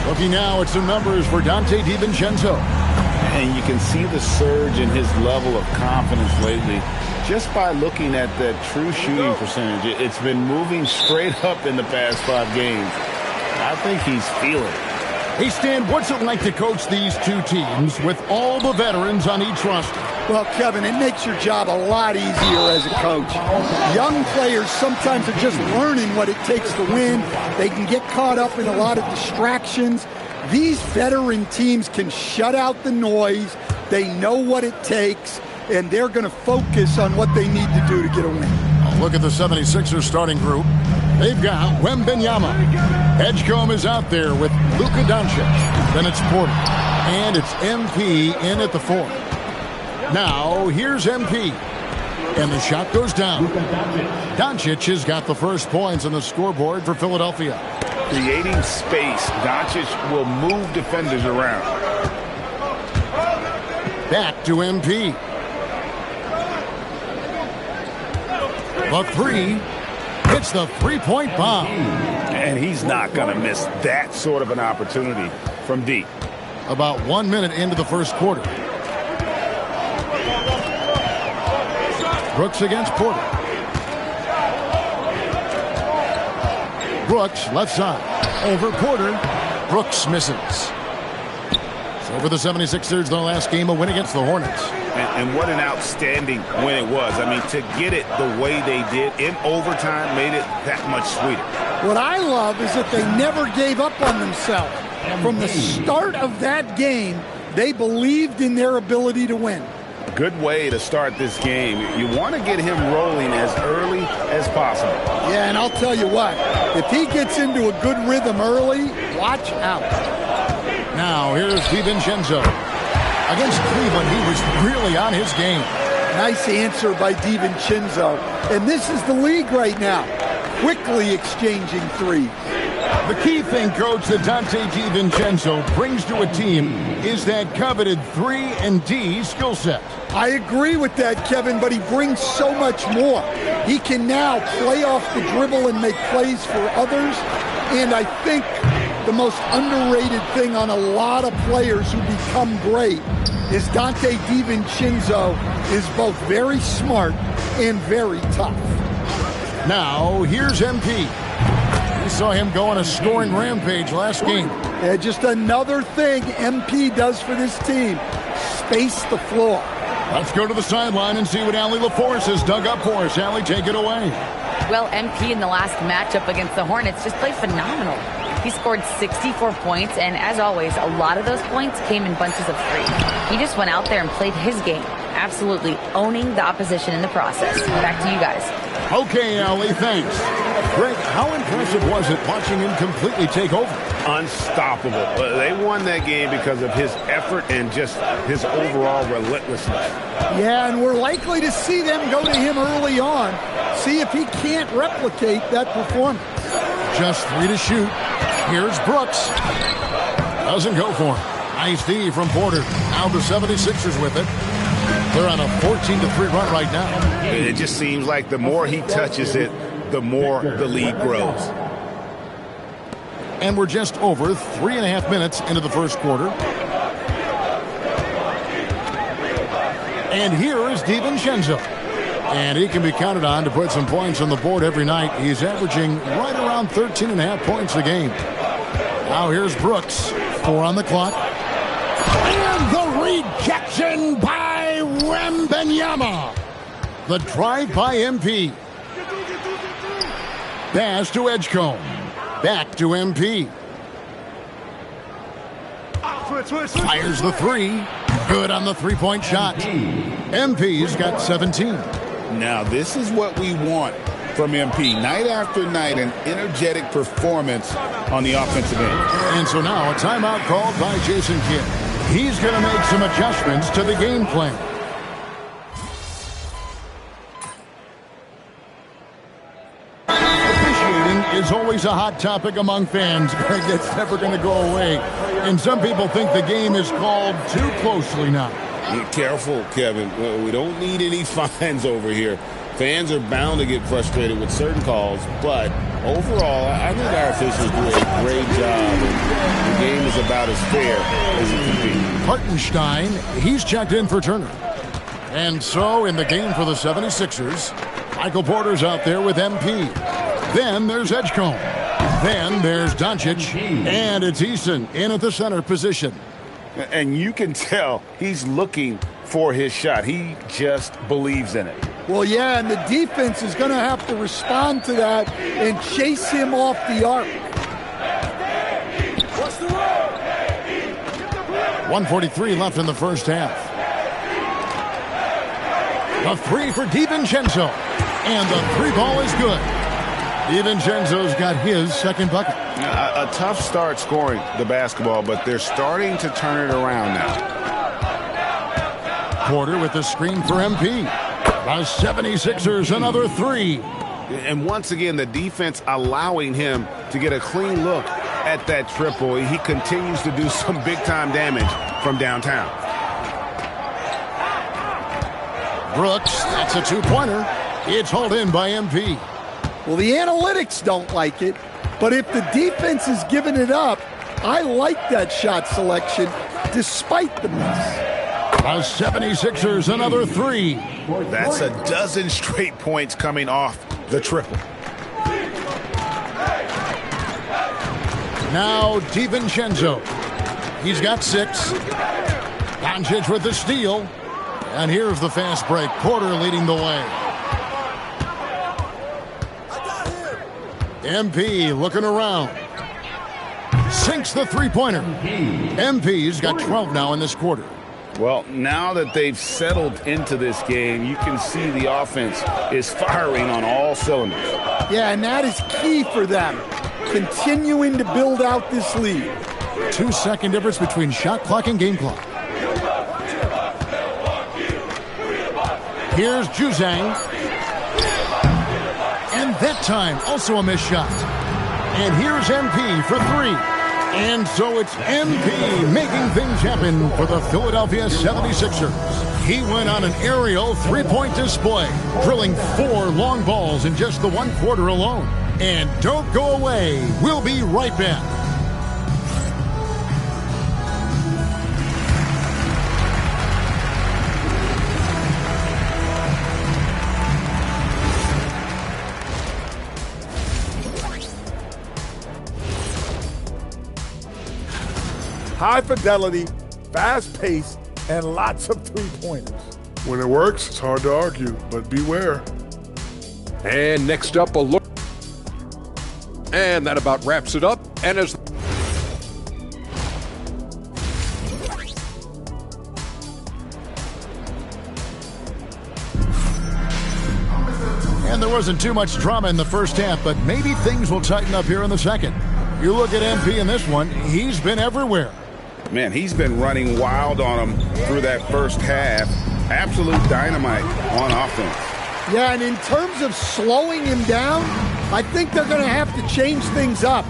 Looking now at some numbers for Dante DiVincenzo. And you can see the surge in his level of confidence lately. just by looking at the true shooting percentage, it's been moving straight up in the past 5 games. I think he's feeling it. Hey, Stan, what's it like to coach these two teams with all the veterans on each roster? Well, Kevin, it makes your job a lot easier as a coach. Young players sometimes are just learning what it takes to win. They can get caught up in a lot of distractions. These veteran teams can shut out the noise. They know what it takes, and they're going to focus on what they need to do to get a win. Look at the 76ers starting group. They've got Wembanyama. Edgecombe is out there with Luka Doncic. Then it's Porter. And it's MP in at the 4. Now, here's MP. And the shot goes down. Doncic has got the first points on the scoreboard for Philadelphia. Creating space, Doncic will move defenders around. Back to MP. The 3 hits the three-point bomb. And he's not going to miss that sort of an opportunity from deep. About 1 minute into the first quarter. Brooks against Porter. Brooks, left side. Over Porter. Brooks misses. So for the 76ers, their last game, a win against the Hornets. And what an outstanding win it was. I mean, to get it the way they did in overtime made it that much sweeter. What I love is that they never gave up on themselves. From the start of that game, they believed in their ability to win. Good way to start this game. You want to get him rolling as early as possible. Yeah, and I'll tell you what, if he gets into a good rhythm early, watch out. Now, here's DiVincenzo. Against Cleveland, he was really on his game. Nice answer by DiVincenzo. And this is the league right now, quickly exchanging threes. The key thing, Coach, that Dante DiVincenzo brings to a team is that coveted 3-and-D skill set. I agree with that, Kevin, but he brings so much more. He can now play off the dribble and make plays for others. And I think the most underrated thing on a lot of players who become great is Dante DiVincenzo is both very smart and very tough. Now, here's MP. We saw him go on a scoring rampage last game. Yeah, just another thing MP does for this team, space the floor. Let's go to the sideline and see what Allie LaForce has dug up for us. Allie, take it away. Well, MP in the last matchup against the Hornets just played phenomenal. He scored 64 points, and as always, a lot of those points came in bunches of 3. He just went out there and played his game, absolutely owning the opposition in the process. Back to you guys. Okay, Allie, thanks. Greg, how impressive was it watching him completely take over? Unstoppable. They won that game because of his effort and just his overall relentlessness. Yeah, and we're likely to see them go to him early on, see if he can't replicate that performance. Just 3 to shoot. Here's Brooks. Doesn't go for him. Nice D from Porter. Now the 76ers with it. They're on a 14-3 run right now. It just seems like the more he touches it, the more the lead grows. And we're just over 3.5 minutes into the first quarter. And here is DiVincenzo. And he can be counted on to put some points on the board every night. He's averaging right around 13.5 points a game. Now here's Brooks. 4 on the clock. And the rejection by Wembanyama. The drive by MP. Pass to Edgecombe. Back to MP. Fires the 3. Good on the three-point shot. MP's got 17. Now, this is what we want from MP. Night after night, an energetic performance on the offensive end. And so now a timeout called by Jason Kidd. He's going to make some adjustments to the game plan. Officiating is always a hot topic among fans. It's never going to go away. And some people think the game is called too closely now. Be careful, Kevin. We don't need any fines over here. Fans are bound to get frustrated with certain calls, but overall, I think our officials do a great job. And the game is about as fair as it can be. Hartenstein, he's checked in for Turner. And so in the game for the 76ers, Michael Porter's out there with MP. Then there's Edgecombe. Then there's Doncic. And it's Easton in at the center position. And you can tell he's looking for his shot. He just believes in it. Well, yeah, and the defense is going to have to respond to that and chase him off the arc. 1:43 left in the first half. A three for DiVincenzo. And the three ball is good. DiVincenzo's got his second bucket. A tough start scoring the basketball, but they're starting to turn it around now. Porter with the screen for MP. The 76ers another three. And once again, the defense allowing him to get a clean look at that triple. He continues to do some big-time damage from downtown. Brooks, that's a two-pointer. It's hauled in by MP. Well, the analytics don't like it, but if the defense is giving it up, I like that shot selection despite the miss. The 76ers another three. That's a dozen straight points coming off the triple. Now DiVincenzo. He's got 6. Doncic with the steal. And here's the fast break. Porter leading the way. MP looking around. Sinks the three-pointer. MP's got 12 now in this quarter. Well, now that they've settled into this game, you can see the offense is firing on all cylinders. Yeah, and that is key for them. Continuing to build out this lead. 2-second difference between shot clock and game clock. Here's Juzang. And that time, also a missed shot. And here's MP for 3. And so it's MP making things happen for the Philadelphia 76ers. He went on an aerial three-point display, drilling 4 long balls in just the 1 quarter alone. And don't go away. We'll be right back. High fidelity, fast pace, and lots of three-pointers. When it works, it's hard to argue, but beware. And next up, a look. And that about wraps it up. And as And there wasn't too much drama in the first half, but maybe things will tighten up here in the second. You look at MP in this one, he's been everywhere. Man, he's been running wild on him through that first half. Absolute dynamite on offense. Yeah, and in terms of slowing him down, I think they're going to have to change things up.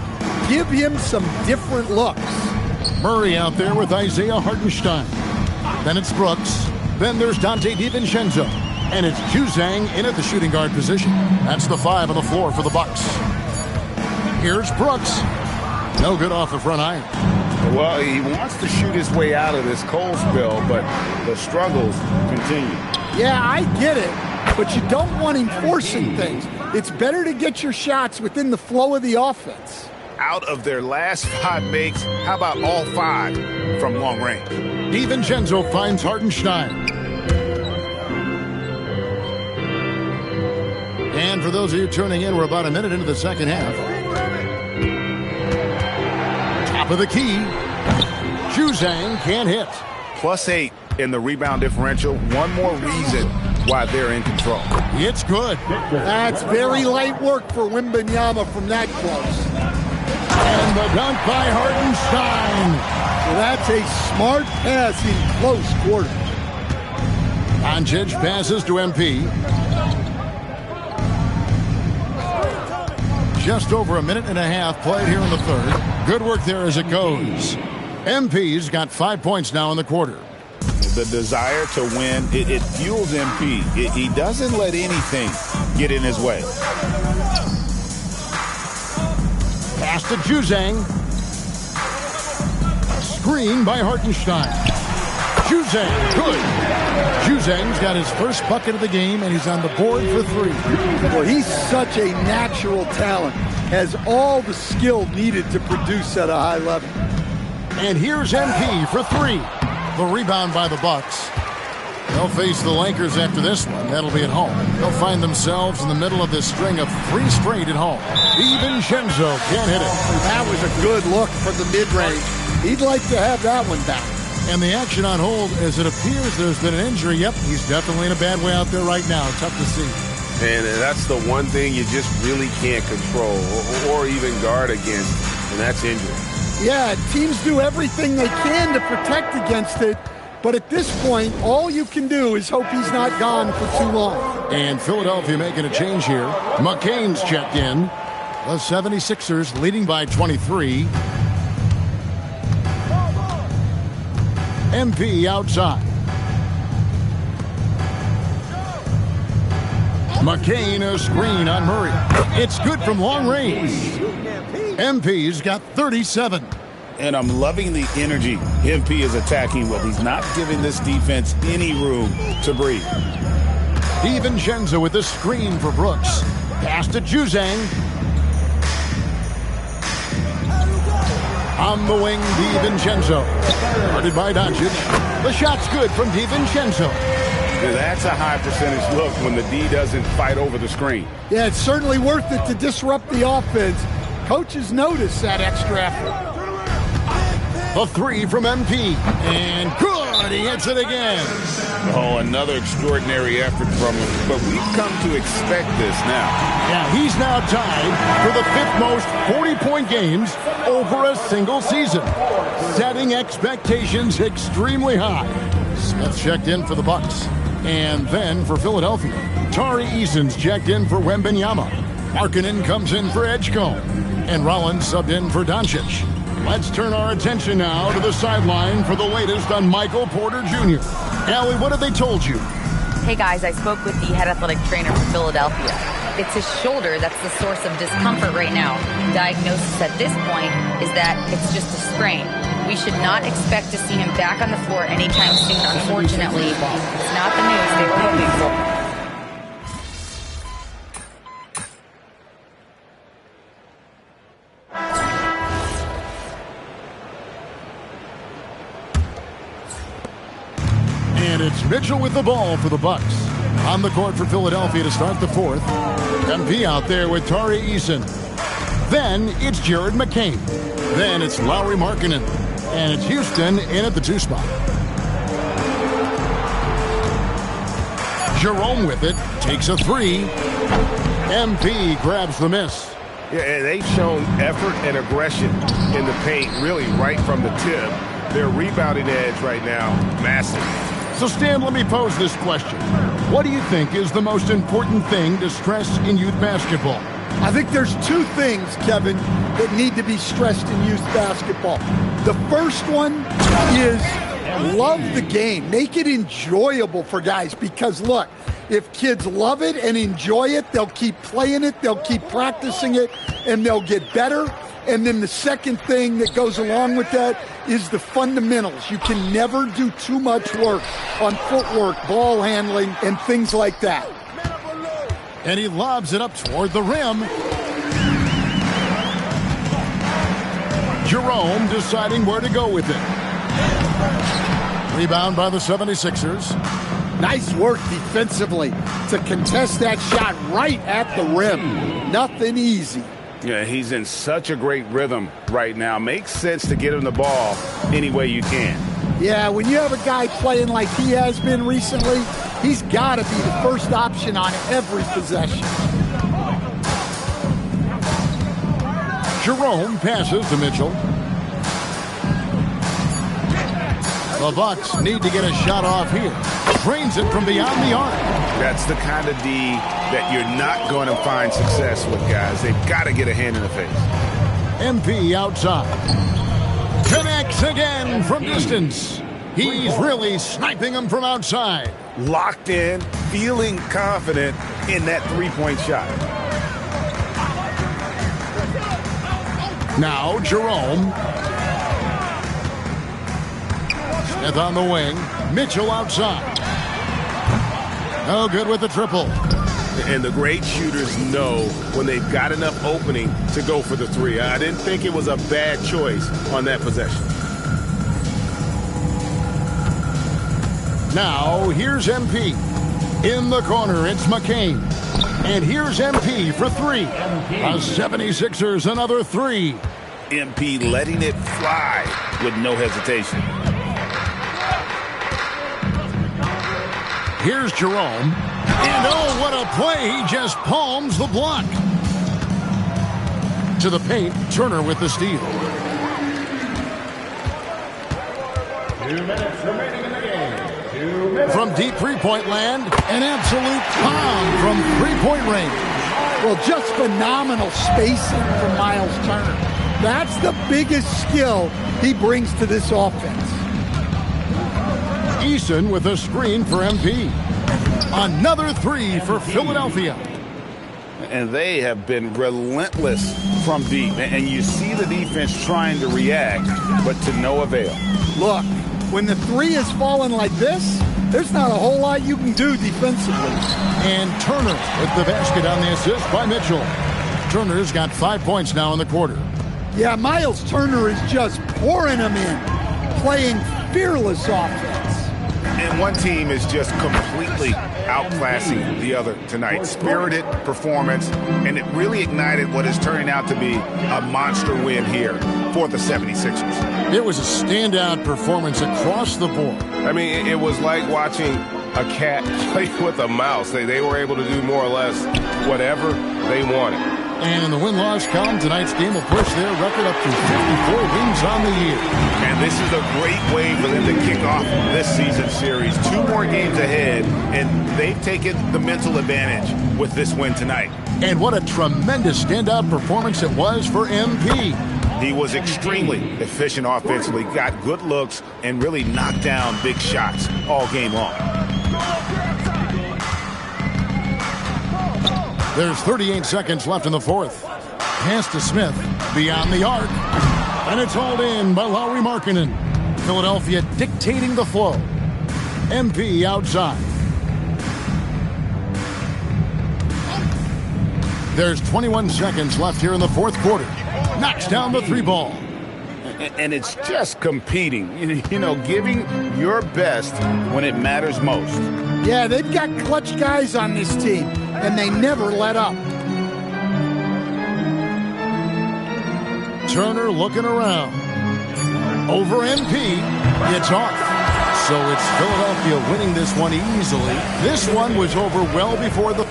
Give him some different looks. Murray out there with Isaiah Hartenstein. Then it's Brooks. Then there's Dante DiVincenzo. And it's Juzang in at the shooting guard position. That's the 5 on the floor for the Bucks. Here's Brooks. No good off the front iron. Well, he wants to shoot his way out of this cold spell, but the struggles continue. Yeah, I get it, but you don't want him forcing things. It's better to get your shots within the flow of the offense. Out of their last 5 makes, how about all 5 from long range? DiVincenzo finds Hartenstein. And for those of you tuning in, we're about a minute into the second half. Top of the key. Juzang can't hit. +8 in the rebound differential. One more reason why they're in control. It's good. That's very light work for Wembanyama from that close. And the dunk by Hartenstein. So that's a smart pass in close quarter. Doncic passes to MP. Just over a minute and a half played here in the third. Good work there as it goes. MP's got 5 points now in the quarter. The desire to win, it fuels MP. He doesn't let anything get in his way. Pass to Juzang. Screen by Hartenstein. Juzang, good. Juzang's got his first bucket of the game, and he's on the board for 3. Well, he's such a natural talent. Has all the skill needed to produce at a high level. And here's MP for 3. The rebound by the Bucks. They'll face the Lakers after this one. That'll be at home. They'll find themselves in the middle of this string of 3 straight at home. DiVincenzo can't hit it. That was a good look from the mid-range. He'd like to have that one back. And the action on hold, as it appears there's been an injury. Yep, he's definitely in a bad way out there right now. Tough to see. And that's the one thing you just really can't control or even guard against, and that's injury. Yeah, teams do everything they can to protect against it. But at this point, all you can do is hope he's not gone for too long. And Philadelphia making a change here. McCain's checked in. The 76ers leading by 23. MP outside. McCain a screen on Murray. It's good from long range. MP's got 37. And I'm loving the energy MP is attacking with. He's not giving this defense any room to breathe. DiVincenzo with the screen for Brooks. Pass to Juzang. On the wing, DiVincenzo. Guarded by Doncic. The shot's good from DiVincenzo. That's a high percentage look when the D doesn't fight over the screen. Yeah, it's certainly worth it to disrupt the offense. Coaches notice that extra effort. A 3 from MP. And good, he hits it again. Oh, another extraordinary effort from him. But we've come to expect this now. Yeah, he's now tied for the 5th most 40-point games over a single season, setting expectations extremely high. Smith checked in for the Bucks. And then for Philadelphia, Tari Eason's checked in for Wembanyama. Markkanen comes in for Edgecombe. And Rollins subbed in for Doncic. Let's turn our attention now to the sideline for the latest on Michael Porter Jr. Allie, what have they told you? Hey guys, I spoke with the head athletic trainer for Philadelphia. It's his shoulder that's the source of discomfort right now. Diagnosis at this point is that it's just a sprain. We should not expect to see him back on the floor anytime soon, unfortunately. It's not the news they were hoping for. And it's Mitchell with the ball for the Bucks. On the court for Philadelphia to start the 4th. MP out there with Tari Eason. Then it's Jared McCain. Then it's Lauri Markkanen. And it's Houston in at the 2 spot. Jerome with it. Takes a 3. MP grabs the miss. Yeah, and they've shown effort and aggression in the paint, really right from the tip. Their rebounding edge right now, massive. So, Stan, let me pose this question. What do you think is the most important thing to stress in youth basketball? I think there's 2 things, Kevin, that need to be stressed in youth basketball. The first one is love the game. Make it enjoyable for guys because, look, if kids love it and enjoy it, they'll keep playing it, they'll keep practicing it, and they'll get better. And then the second thing that goes along with that is the fundamentals. You can never do too much work on footwork, ball handling, and things like that. And he lobs it up toward the rim. Jerome deciding where to go with it. Rebound by the 76ers. Nice work defensively to contest that shot right at the rim. Nothing easy. Yeah, he's in such a great rhythm right now. Makes sense to get him the ball any way you can. Yeah, when you have a guy playing like he has been recently, he's got to be the first option on every possession. Jerome passes to Mitchell. The Bucks need to get a shot off here. Drains it from beyond the arc. That's the kind of D that you're not going to find success with, guys. They've got to get a hand in the face. MP outside. Connects again from distance. He's really sniping them from outside. Locked in, feeling confident in that three-point shot. Now Jerome. Smith on the wing. Mitchell outside. No good with the triple. And the great shooters know when they've got enough opening to go for the three. I didn't think it was a bad choice on that possession. Now, here's MP. In the corner, it's McCain. And here's MP for three. The 76ers, another three. MP letting it fly with no hesitation. Here's Jerome. And oh, what a play. He just palms the block. To the paint, Turner with the steal. 2 minutes remaining in the game. 2 minutes. From deep three-point land, an absolute pound from three-point range. Well, just phenomenal spacing from Miles Turner. That's the biggest skill he brings to this offense. Eason with a screen for MP. Another three for Philadelphia. And they have been relentless from deep. And you see the defense trying to react, but to no avail. Look, when the three is falling like this, there's not a whole lot you can do defensively. And Turner with the basket on the assist by Mitchell. Turner's got 5 points now in the quarter. Yeah, Miles Turner is just pouring them in, playing fearless offense. And one team is just completely outclassing the other tonight. Spirited performance, and it really ignited what is turning out to be a monster win here for the 76ers. It was a standout performance across the board. I mean, it was like watching a cat play with a mouse. They were able to do more or less whatever they wanted. And in the win-loss column, tonight's game will push their record up to 54 wins on the year. And this is a great way for them to kick off this season series. 2 more games ahead, and they've taken the mental advantage with this win tonight. And what a tremendous standout performance it was for MP. He was extremely efficient offensively, got good looks, and really knocked down big shots all game long. There's 38 seconds left in the fourth. Pass to Smith, beyond the arc. And it's hauled in by Lauri Markkanen. Philadelphia dictating the flow. MP outside. There's 21 seconds left here in the fourth quarter. Knocks down the three ball. And it's just competing, you know, giving your best when it matters most. Yeah, they've got clutch guys on this team, and they never let up. Turner looking around. Over MP. It's off. So it's Philadelphia winning this one easily. This one was over well before the...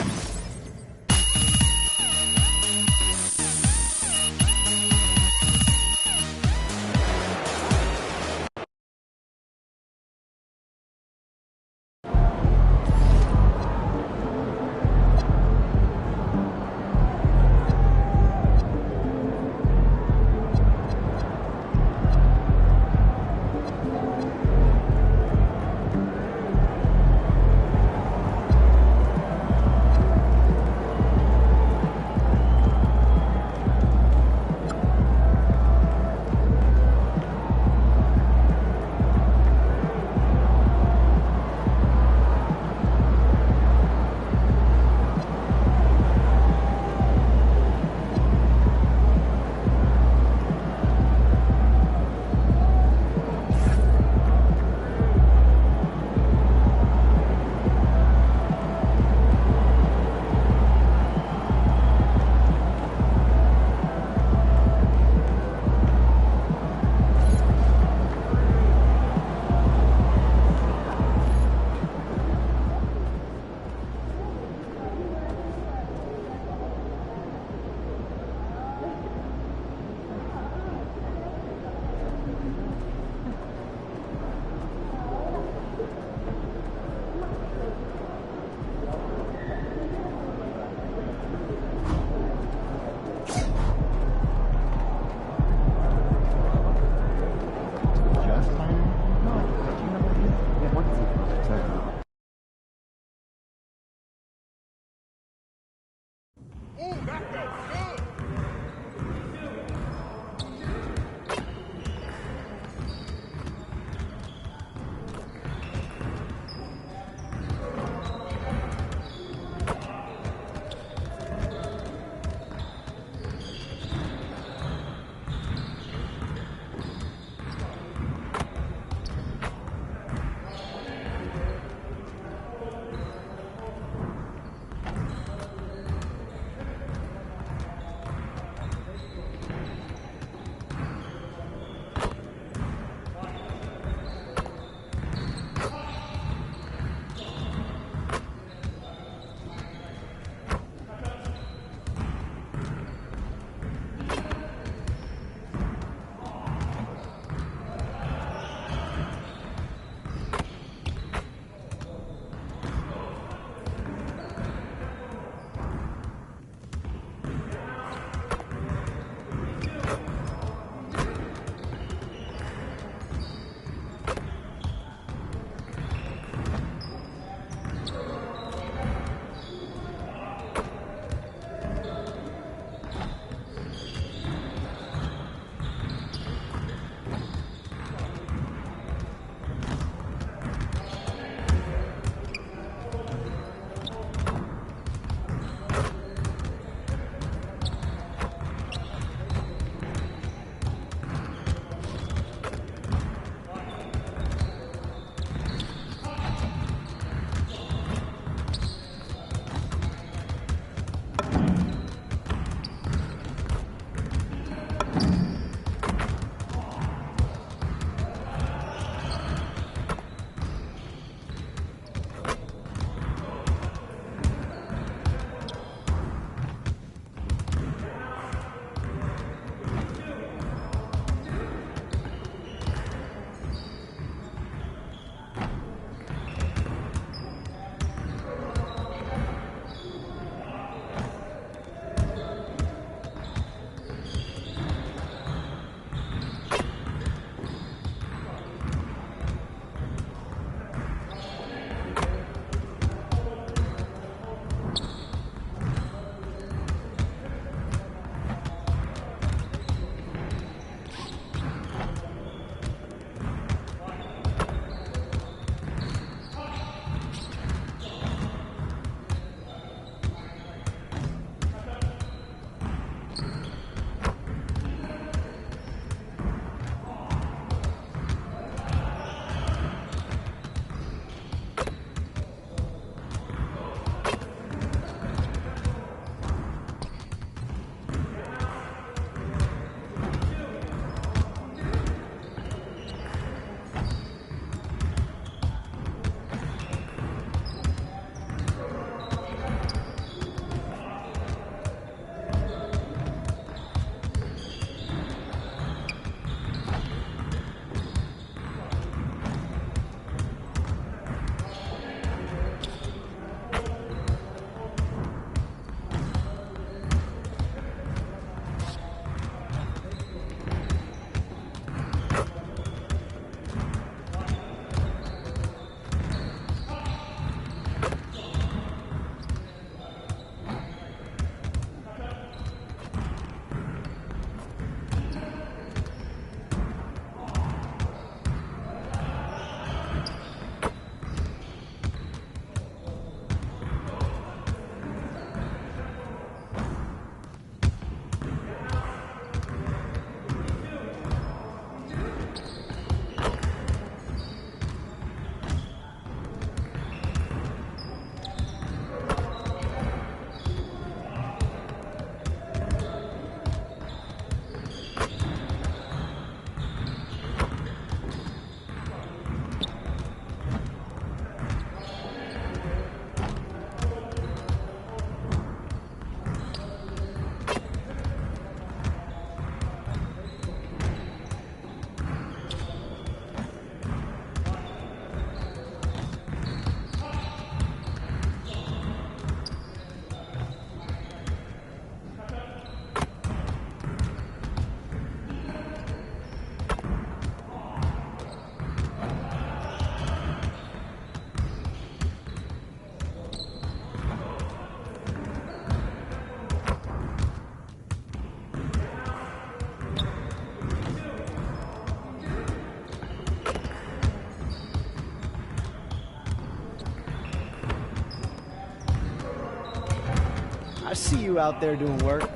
see you out there doing work.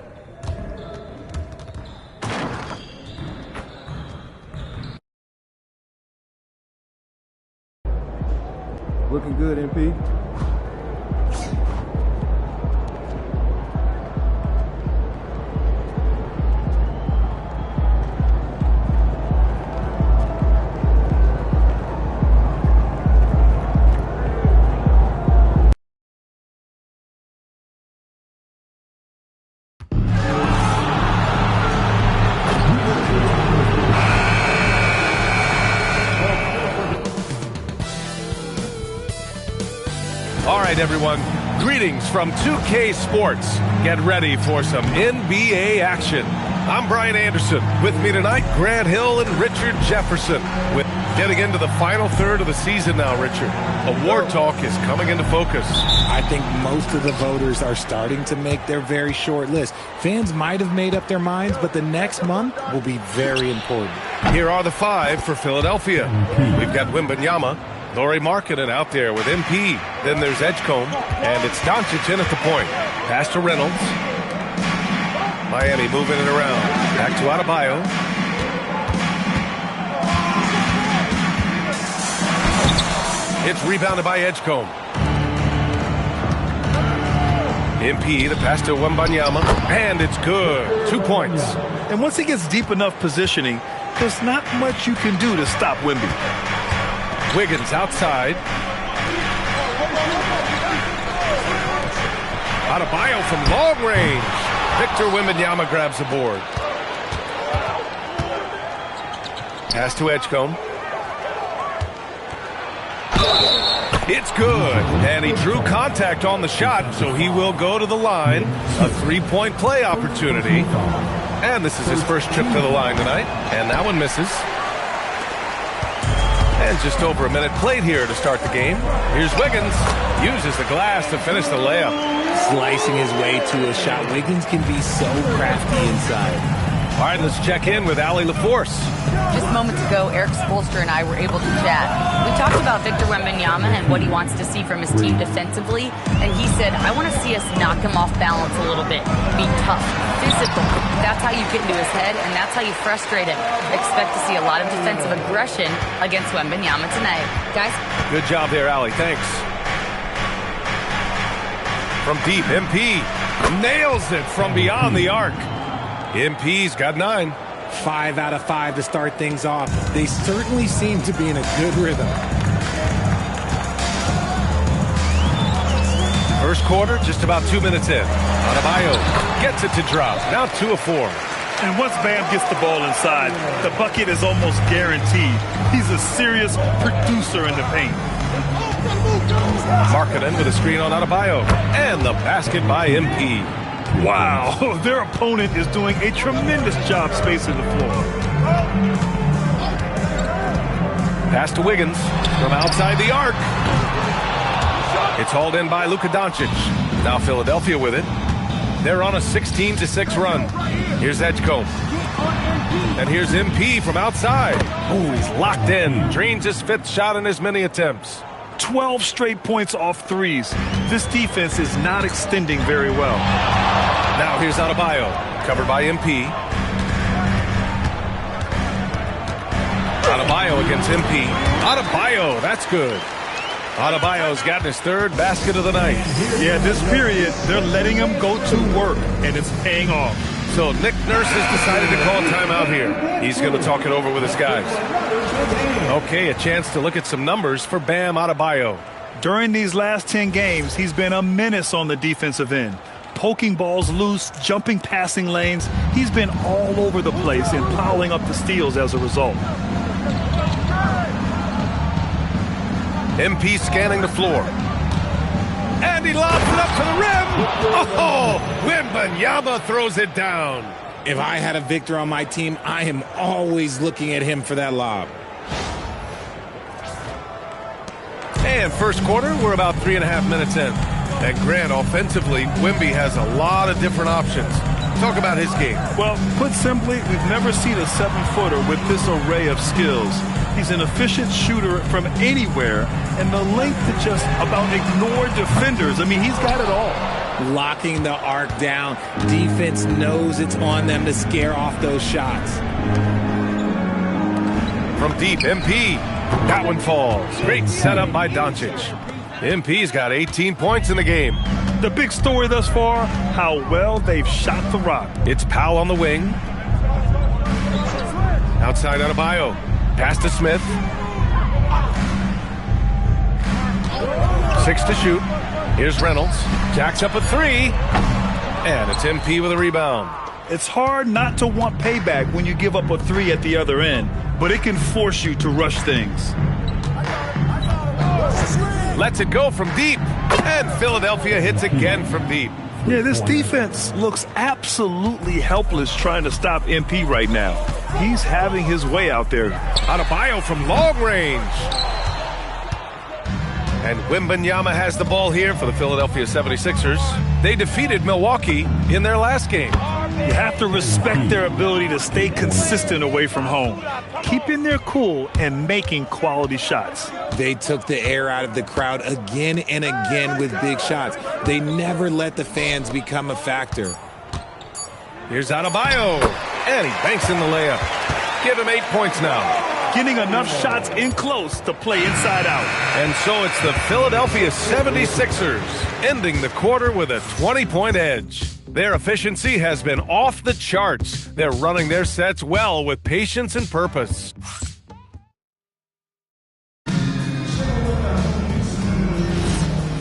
Looking good, MP. All right, everyone. Greetings from 2K Sports. Get ready for some NBA action. I'm Brian Anderson. With me tonight, Grant Hill and Richard Jefferson. With getting into the final third of the season now, Richard. Award talk is coming into focus. I think most of the voters are starting to make their very short list. Fans might have made up their minds, but the next month will be very important. Here are the 5 for Philadelphia. We've got Wembanyama, Lauri Markkanen out there with MP. Then there's Edgecombe, and it's Doncic in at the point. Pass to Reynolds. Miami moving it around. Back to Adebayo. It's rebounded by Edgecombe. MP, the pass to Wembanyama, and it's good. 2 points. And once he gets deep enough positioning, there's not much you can do to stop Wemby. Wiggins outside. Adebayo from long range. Victor Wembanyama grabs the board. Pass to Edgecombe. It's good. And he drew contact on the shot, so he will go to the line. A three-point play opportunity. And this is his first trip to the line tonight. And that one misses. And just over a minute played here to start the game. Here's Wiggins. Uses the glass to finish the layup. Slicing his way to a shot. Wiggins can be so crafty inside. All right, let's check in with Allie LaForce. Just moments ago, Eric Spoelstra and I were able to chat. We talked about Victor Wembanyama and what he wants to see from his team defensively, and he said, I want to see us knock him off balance a little bit, be tough, physical. That's how you get into his head, and that's how you frustrate him. Expect to see a lot of defensive aggression against Wembanyama tonight. Guys? Good job there, Allie. Thanks. From deep, MP nails it from beyond the arc. MP's got 9. 5 out of 5 to start things off. They certainly seem to be in a good rhythm. First quarter, just about 2 minutes in. Adebayo gets it to drop. Now 2 of 4. And once Bam gets the ball inside, the bucket is almost guaranteed. He's a serious producer in the paint. Markkanen with a screen on Adebayo. And the basket by MP. Wow, their opponent is doing a tremendous job spacing the floor. Pass to Wiggins from outside the arc. It's hauled in by Luka Doncic. Now Philadelphia with it. They're on a 16-6 run. Here's Edgecombe. And here's MP from outside. Oh, he's locked in. Drains his 5th shot in as many attempts. 12 straight points off threes. This defense is not extending very well. Now here's Adebayo, covered by MP. Adebayo against MP. Adebayo, that's good. Adebayo's gotten his 3rd basket of the night. Yeah, this period, they're letting him go to work, and it's paying off. So Nick Nurse has decided to call timeout here. He's going to talk it over with his guys. Okay, a chance to look at some numbers for Bam Adebayo. During these last 10 games, he's been a menace on the defensive end. Poking balls loose, jumping passing lanes. He's been all over the place and piling up the steals as a result. MP scanning the floor. And he lobs it up to the rim. Oh, Wembanyama throws it down. If I had a Victor on my team, I am always looking at him for that lob. And first quarter, we're about 3.5 minutes in. And Grant, offensively, Wemby has a lot of different options. Talk about his game. Well, put simply, we've never seen a 7-footer with this array of skills. He's an efficient shooter from anywhere, and the length to just about ignore defenders. I mean, he's got it all. locking the arc down. Defense knows it's on them to scare off those shots. From deep, MP. That one falls. Great setup by Doncic. MP's got 18 points in the game. The big story thus far, how well they've shot the rock. It's Powell on the wing. Outside Adebayo. Pass to Smith. 6 to shoot. Here's Reynolds. Jacks up a 3. And it's MP with a rebound. It's hard not to want payback when you give up a 3 at the other end, but it can force you to rush things. Lets it go from deep. And Philadelphia hits again from deep. Yeah, this defense looks absolutely helpless trying to stop MP right now. He's having his way out there. Adebayo from long range. And Wembanyama has the ball here for the Philadelphia 76ers. They defeated Milwaukee in their last game. You have to respect their ability to stay consistent away from home, keeping their cool and making quality shots. They took the air out of the crowd again and again with big shots. They never let the fans become a factor. Here's Adebayo, and he banks in the layup. Give him 8 points now. Getting enough shots in close to play inside out. And so it's the Philadelphia 76ers ending the quarter with a 20-point edge. Their efficiency has been off the charts. They're running their sets well with patience and purpose.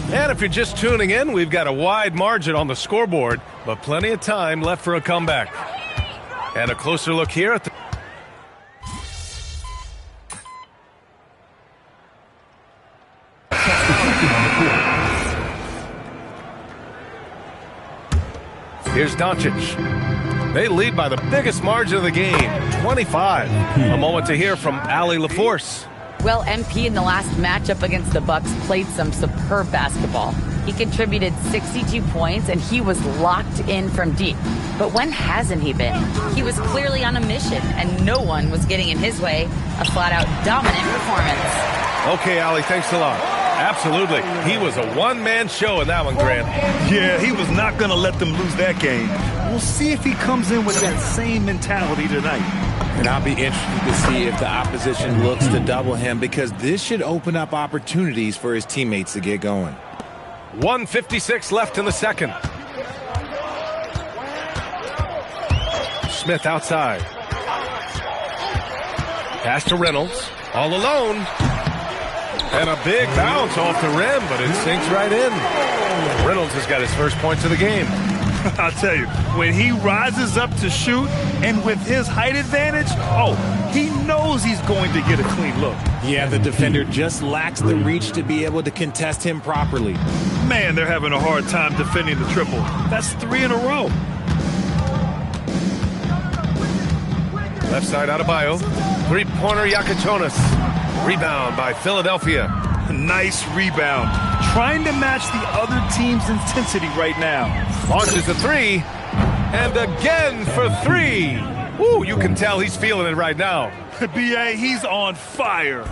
And if you're just tuning in, we've got a wide margin on the scoreboard, but plenty of time left for a comeback. And a closer look here at the... Here's Doncic. They lead by the biggest margin of the game, 25. A moment to hear from Allie LaForce. Well, MP in the last matchup against the Bucks played some superb basketball. He contributed 62 points, and he was locked in from deep. But when hasn't he been? He was clearly on a mission, and no one was getting in his way. A flat-out dominant performance. Okay, Allie, thanks a lot. Absolutely. He was a one-man show in that one, Grant. Yeah, he was not going to let them lose that game. We'll see if he comes in with that same mentality tonight. And I'll be interested to see if the opposition looks to double him, because this should open up opportunities for his teammates to get going. 1:56 left in the second. Smith outside. Pass to Reynolds. All alone. And a big bounce off the rim, but it sinks right in. Reynolds has got his first points of the game. I'll tell you, when he rises up to shoot, and with his height advantage, he knows he's going to get a clean look. Yeah, the defender just lacks the reach to be able to contest him properly. Man, they're having a hard time defending the triple. That's 3 in a row. Left side Adebayo. Three-pointer Iacochonis. Rebound by Philadelphia. Nice rebound. Trying to match the other team's intensity right now. Launches a 3. And again for 3. Woo, you can tell he's feeling it right now. B.A., he's on fire.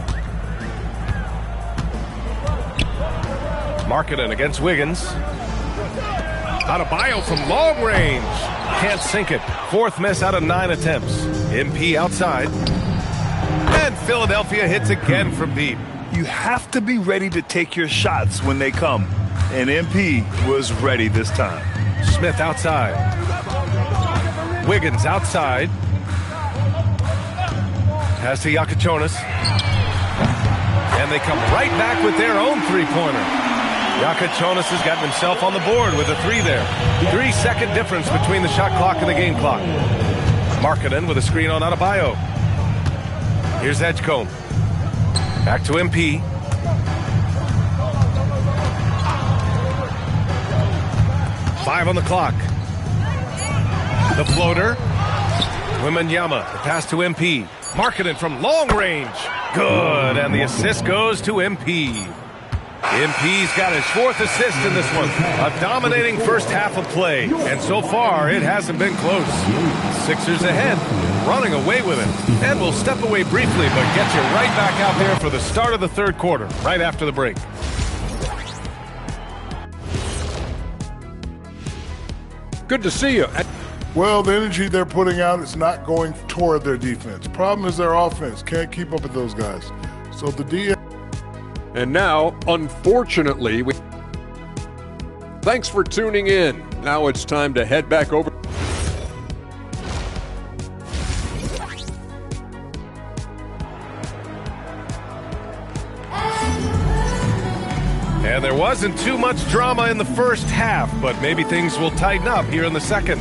Markkanen against Wiggins. Adebayo from long range. Can't sink it. 4th miss out of 9 attempts. MP outside. And Philadelphia hits again from deep. You have to be ready to take your shots when they come. And MP was ready this time. Smith outside. Wiggins outside. Pass to Iacochonis. And they come right back with their own three-pointer. Iacochonis has gotten himself on the board with a 3 there. 3-second difference between the shot clock and the game clock. Markkanen with a screen on Adebayo. Here's Edgecombe. Back to MP. Five on the clock. The floater. Wembanyama. The pass to MP. Markkanen from long range. Good. And the assist goes to MP. MP's got his 4th assist in this one. A dominating first half of play. And so far, it hasn't been close. Sixers ahead, running away with it. And we'll step away briefly, but get you right back out there for the start of the third quarter, right after the break. Good to see you. Well, the energy they're putting out is not going toward their defense. Problem is their offense can't keep up with those guys. So the DM. And now, unfortunately, thanks for tuning in. Now it's time to head back over. And there wasn't too much drama in the first half, but maybe things will tighten up here in the second.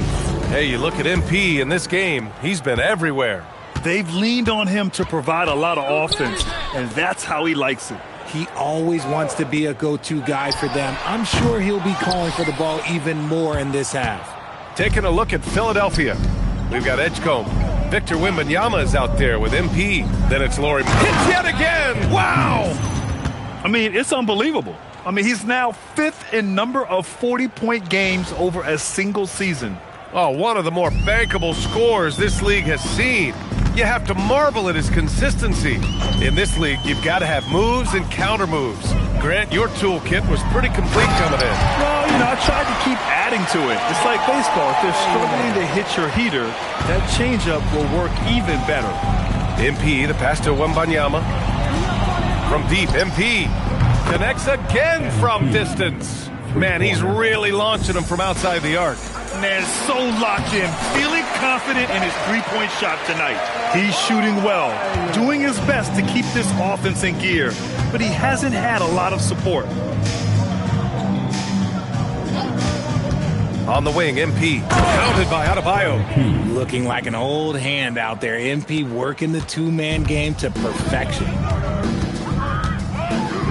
Hey, you look at MP in this game, he's been everywhere. They've leaned on him to provide a lot of offense, and that's how he likes it. He always wants to be a go-to guy for them. I'm sure he'll be calling for the ball even more in this half. Taking a look at Philadelphia. We've got Edgecombe. Victor Wembanyama is out there with MP. Then it's Laurie. Hits yet again! Wow! I mean, it's unbelievable. I mean, he's now 5th in number of 40-point games over a single season. Oh, one of the more bankable scores this league has seen. You have to marvel at his consistency. In this league, you've got to have moves and counter moves. Grant, your toolkit was pretty complete coming in. Well, I tried to keep adding to it. It's like baseball. If they're struggling to hit your heater, that changeup will work even better. MP, the pass to Wembanyama. From deep, MP connects again from distance. Man, he's really launching them from outside the arc. Man, so locked in, feeling confident in his three-point shot tonight. He's shooting well, doing his best to keep this offense in gear, but he hasn't had a lot of support. On the wing, MP, counted by Adebayo. Looking like an old hand out there. MP working the two-man game to perfection.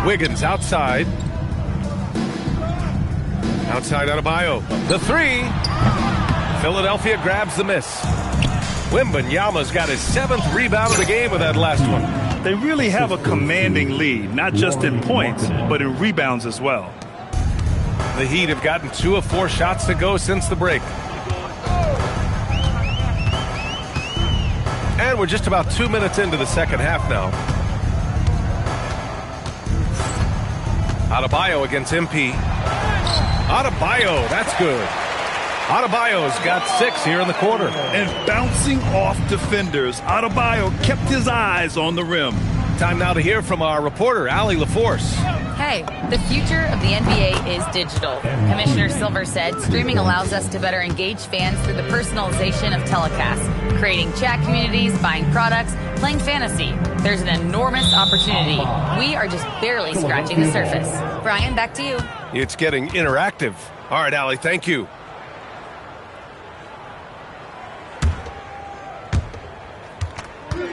Wiggins outside. Outside Adebayo. The three. Philadelphia grabs the miss. Wembanyama's got his 7th rebound of the game with that last one. They really have a commanding lead, not just in points, but in rebounds as well. The Heat have gotten 2 of 4 shots to go since the break. And we're just about 2 minutes into the second half now. Adebayo against MP. Adebayo, that's good. Adebayo's got 6 here in the quarter. And bouncing off defenders, Adebayo kept his eyes on the rim. Time now to hear from our reporter, Allie LaForce. Hey, the future of the NBA is digital. Commissioner Silver said streaming allows us to better engage fans through the personalization of telecasts, creating chat communities, buying products, playing fantasy. There's an enormous opportunity. We are just barely scratching the surface. Brian, back to you. It's getting interactive. All right, Allie, thank you.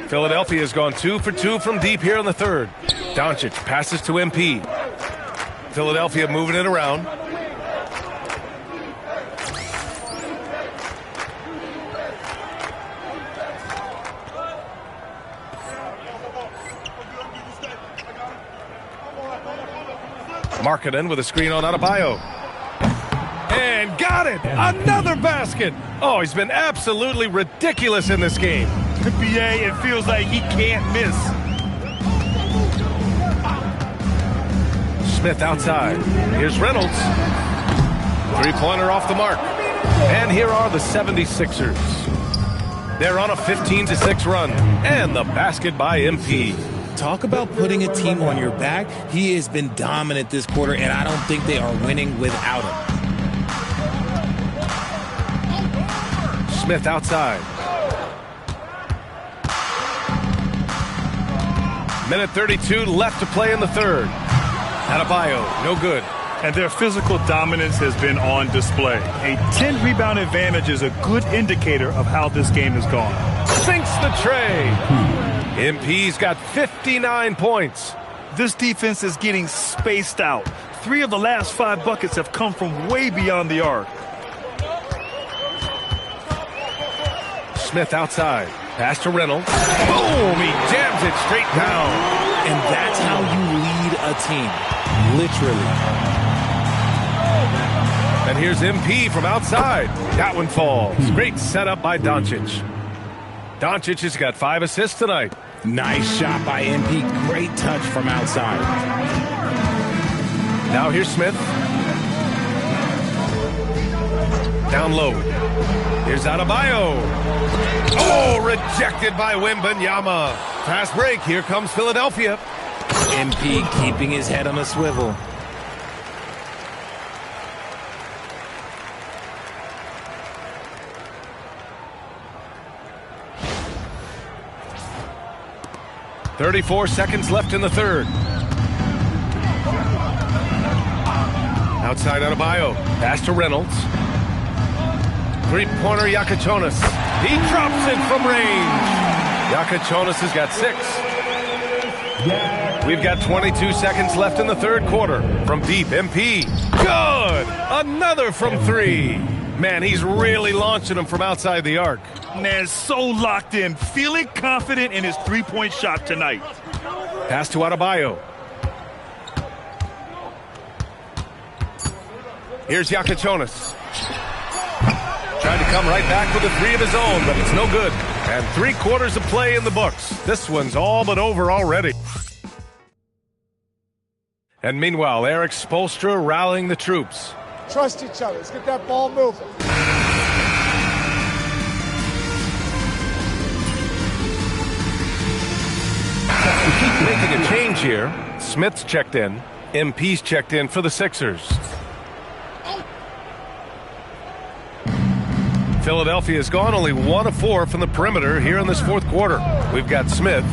Philadelphia has gone 2 for 2 from deep here in the third. Doncic passes to MP. Philadelphia moving it around. Markkanen with a screen on Adebayo. And got it! Another basket! Oh, he's been absolutely ridiculous in this game. NBA, it feels like he can't miss. Smith outside. Here's Reynolds. Three-pointer off the mark. And here are the 76ers. They're on a 15-6 run. And the basket by MP. Talk about putting a team on your back. He has been dominant this quarter, and I don't think they are winning without him. Smith outside. Minute 32 left to play in the third. Adebayo, no good. And their physical dominance has been on display. A 10-rebound advantage is a good indicator of how this game has gone. Sinks the tray. MP's got 59 points. This defense is getting spaced out. 3 of the last 5 buckets have come from way beyond the arc. Smith outside. Pass to Reynolds. Boom! He jams it straight down. And that's how you lead a team. Literally. And here's MP from outside. That one falls. Great setup by Doncic. Doncic has got 5 assists tonight. Nice shot by MP. Great touch from outside. Now here's Smith. Down low. Here's Adebayo. Oh, rejected by Wembanyama. Fast break. Here comes Philadelphia. MP keeping his head on a swivel. .34 seconds left in the third. Outside Adebayo. Pass to Reynolds. Three-pointer Yakachonis. He drops it from range. Yakachonis has got 6. We've got 22 seconds left in the third quarter. From deep, MP. Good! Another from 3. Man, he's really launching them from outside the arc. Man, so locked in, feeling confident in his three-point shot tonight. Pass to Adebayo. Here's Yakachonis. Trying to come right back with a 3 of his own, but it's no good. And 3 quarters of play in the books. This one's all but over already. And meanwhile, Eric Spoelstra rallying the troops. Trust each other. Let's get that ball moving. Making a change here. Smith's checked in. MP's checked in for the Sixers. Philadelphia has gone only 1 of 4 from the perimeter here in this fourth quarter. We've got Smith.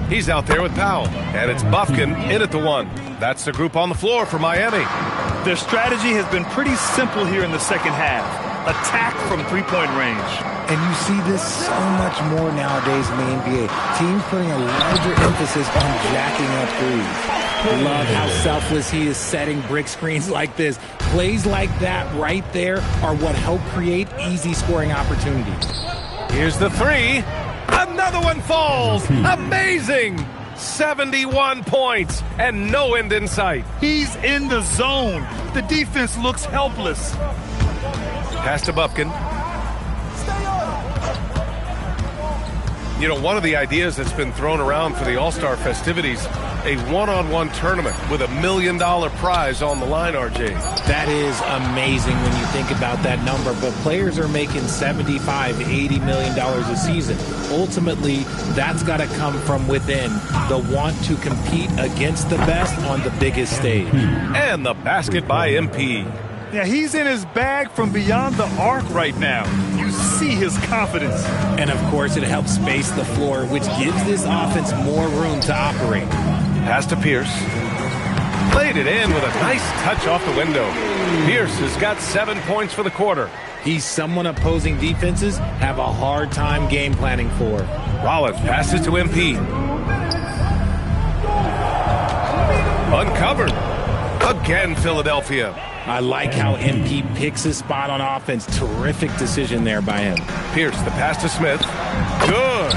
He's out there with Powell. And it's Bufkin in at the 1. That's the group on the floor for Miami. Their strategy has been pretty simple here in the second half. Attack from three-point range. And you see this so much more nowadays in the NBA. Teams putting a larger emphasis on jacking up threes. Love how selfless he is setting brick screens like this. Plays like that right there are what help create easy scoring opportunities. Here's the 3. Another one falls. Amazing. 71 points and no end in sight. He's in the zone. The defense looks helpless. Pass to Bufkin. You know, one of the ideas that's been thrown around for the All-Star festivities, a one-on-one tournament with $1 million prize on the line, RJ. That is amazing when you think about that number, but players are making $75, $80 million a season. Ultimately, that's got to come from within, the want to compete against the best on the biggest stage. And the basket by MP. Yeah, he's in his bag from beyond the arc right now. You see his confidence. And, of course, it helps space the floor, which gives this offense more room to operate. Pass to Pierce. Played it in with a nice touch off the window. Pierce has got 7 points for the quarter. He's someone opposing defenses have a hard time game planning for. Rollins passes to MP. Uncovered. Again, Philadelphia. I like how MP picks his spot on offense. Terrific decision there by him. Pierce, the pass to Smith. Good.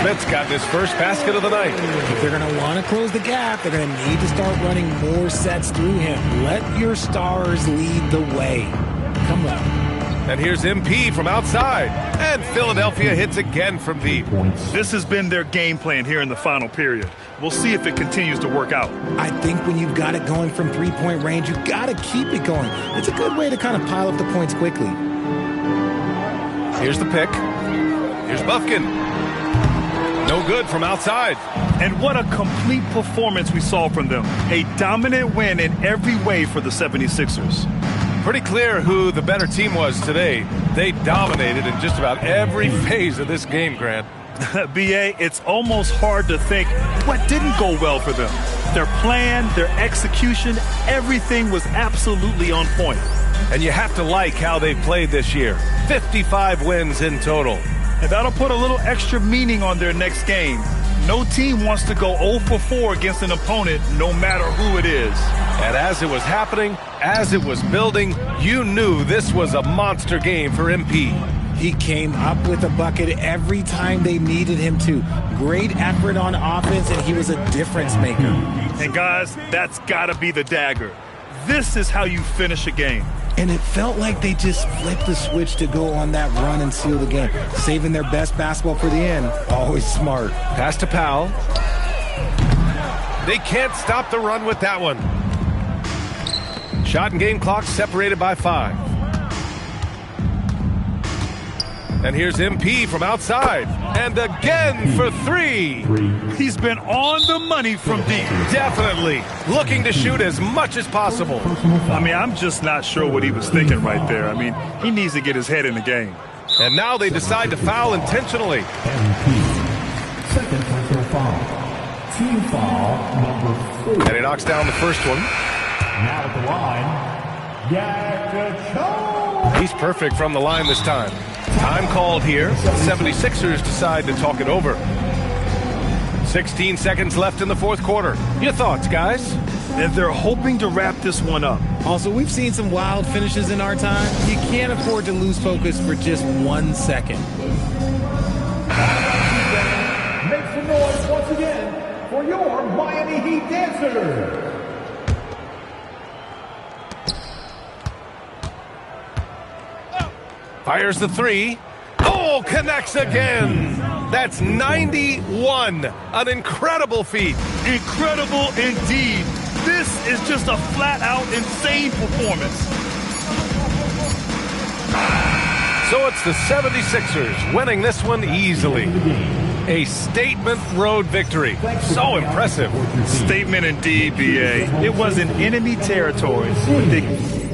Smith's got his first basket of the night. If they're going to want to close the gap, they're going to need to start running more sets through him. Let your stars lead the way. Come on. And here's MP from outside. And Philadelphia hits again from deep. This has been their game plan here in the final period. We'll see if it continues to work out. I think when you've got it going from three-point range, you've got to keep it going. It's a good way to kind of pile up the points quickly. Here's the pick. Here's Bufkin. No good from outside. And what a complete performance we saw from them. A dominant win in every way for the 76ers. Pretty clear who the better team was today. They dominated in just about every phase of this game, Grant. B.A., it's almost hard to think what didn't go well for them. Their plan, their execution, everything was absolutely on point. And you have to like how they played this year. 55 wins in total. And that'll put a little extra meaning on their next game. No team wants to go 0 for 4 against an opponent, no matter who it is. And as it was happening, as it was building, you knew this was a monster game for MP. He came up with a bucket every time they needed him to. Great effort on offense, and he was a difference maker. And guys, that's got to be the dagger. This is how you finish a game. And it felt like they just flipped the switch to go on that run and seal the game. Saving their best basketball for the end. Always smart. Pass to Powell. They can't stop the run with that one. Shot and game clock separated by 5. And here's MP from outside. And again for three. He's been on the money from deep. Definitely. Looking to shoot as much as possible. I mean, I'm just not sure what he was thinking right there. I mean, he needs to get his head in the game. And now they decide to foul intentionally. Second personal foul. Team foul number 4. And he knocks down the first one. Now at the line, He's perfect from the line this time. Time called here. 76ers decide to talk it over. 16 seconds left in the fourth quarter. Your thoughts, guys? And they're hoping to wrap this one up. Also, we've seen some wild finishes in our time. You can't afford to lose focus for just 1 second. make some noise once again for your Miami Heat dancers. Fires the three. Oh, connects again. That's 91. An incredible feat. Incredible indeed. This is just a flat-out insane performance. So it's the 76ers winning this one easily. A statement road victory. So impressive. Statement indeed, BA. It was in enemy territory, but they